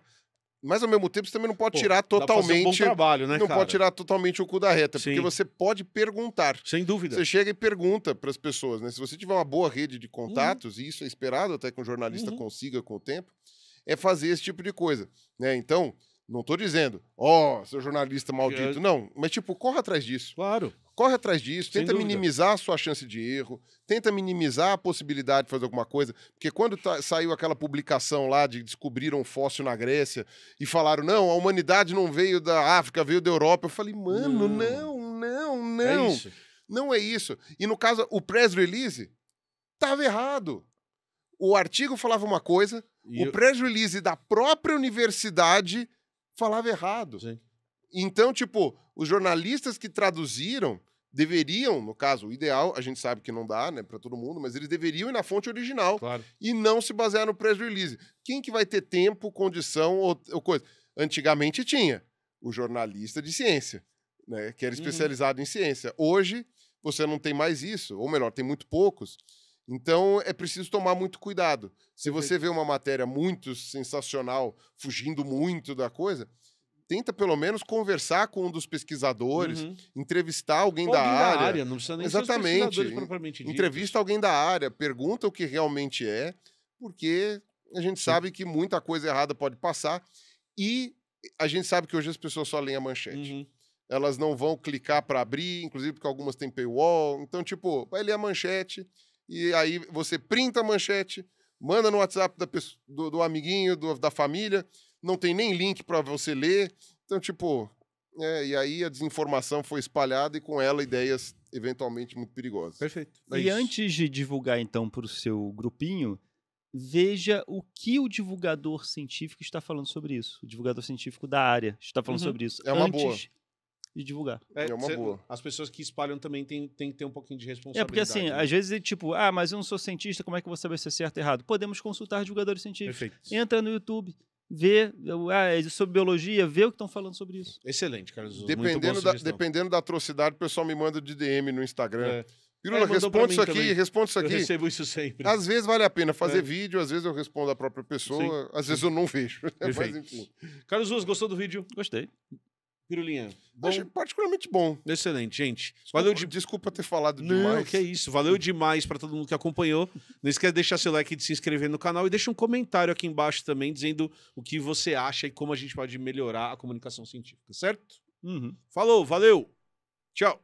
mas ao mesmo tempo você também não pode tirar totalmente. Um bom trabalho, né, não cara? pode tirar totalmente o cu da reta, porque você pode perguntar. Sem dúvida. Você chega e pergunta para as pessoas, né? Se você tiver uma boa rede de contatos, e isso é esperado até que um jornalista consiga com o tempo, é fazer esse tipo de coisa, né? Então, não estou dizendo, seu jornalista maldito, não, mas tipo, corra atrás disso. Claro. Corre atrás disso, tenta minimizar a sua chance de erro, tenta minimizar a possibilidade de fazer alguma coisa, porque quando saiu aquela publicação lá de descobriram um fóssil na Grécia e falaram, não, a humanidade não veio da África, veio da Europa, eu falei, mano, não. É isso. Não é isso. E no caso, o press release estava errado. O artigo falava uma coisa, press release da própria universidade falava errado. Sim. Então, tipo, os jornalistas que traduziram deveriam, no caso, o ideal, a gente sabe que não dá, né, para todo mundo, mas eles deveriam ir na fonte original e não se basear no press release. Quem que vai ter tempo, condição ou coisa? Antigamente tinha o jornalista de ciência, né, que era especializado em ciência. Hoje, você não tem mais isso, ou melhor, tem muito poucos. Então, é preciso tomar muito cuidado. Se você vê uma matéria muito sensacional, fugindo muito da coisa, tenta pelo menos conversar com um dos pesquisadores, entrevistar alguém da área. Não precisa nem Exatamente. ser os pesquisadores propriamente ditos. Entrevista alguém da área, pergunta o que realmente é, porque a gente sabe que muita coisa errada pode passar. E a gente sabe que hoje as pessoas só leem a manchete. Elas não vão clicar para abrir, inclusive porque algumas têm paywall. Então, tipo, vai ler a manchete e aí você printa a manchete, manda no WhatsApp do amiguinho, da família, não tem nem link para você ler. Então, tipo, e aí a desinformação foi espalhada e com ela ideias eventualmente muito perigosas. Perfeito. E antes de divulgar, então, para o seu grupinho, veja o que o divulgador científico está falando sobre isso. O divulgador científico da área está falando sobre isso. É uma antes boa. de divulgar. É uma boa. As pessoas que espalham também têm que ter um pouquinho de responsabilidade. É, porque assim, né? às vezes é tipo, mas eu não sou cientista, como é que eu vou saber se é certo ou errado? Podemos consultar divulgadores científicos. Perfeito. Entra no YouTube, vê é sobre biologia, vê o que estão falando sobre isso. Excelente, Carlos. Dependendo da atrocidade, o pessoal me manda de DM no Instagram. Pirula, mandou responde isso aqui, responde isso aqui. Eu recebo isso sempre. Às vezes vale a pena fazer vídeo, às vezes eu respondo a própria pessoa, Sim. às vezes eu não vejo. Mas enfim. Carlos Ruas, gostou do vídeo? Gostei. Pirulinha, bom? Achei particularmente bom. Excelente, gente. Desculpa ter falado Não, demais. que é isso. Valeu demais para todo mundo que acompanhou. Não esquece de deixar seu like e de se inscrever no canal e deixa um comentário aqui embaixo também dizendo o que você acha e como a gente pode melhorar a comunicação científica, certo? Falou, valeu. Tchau.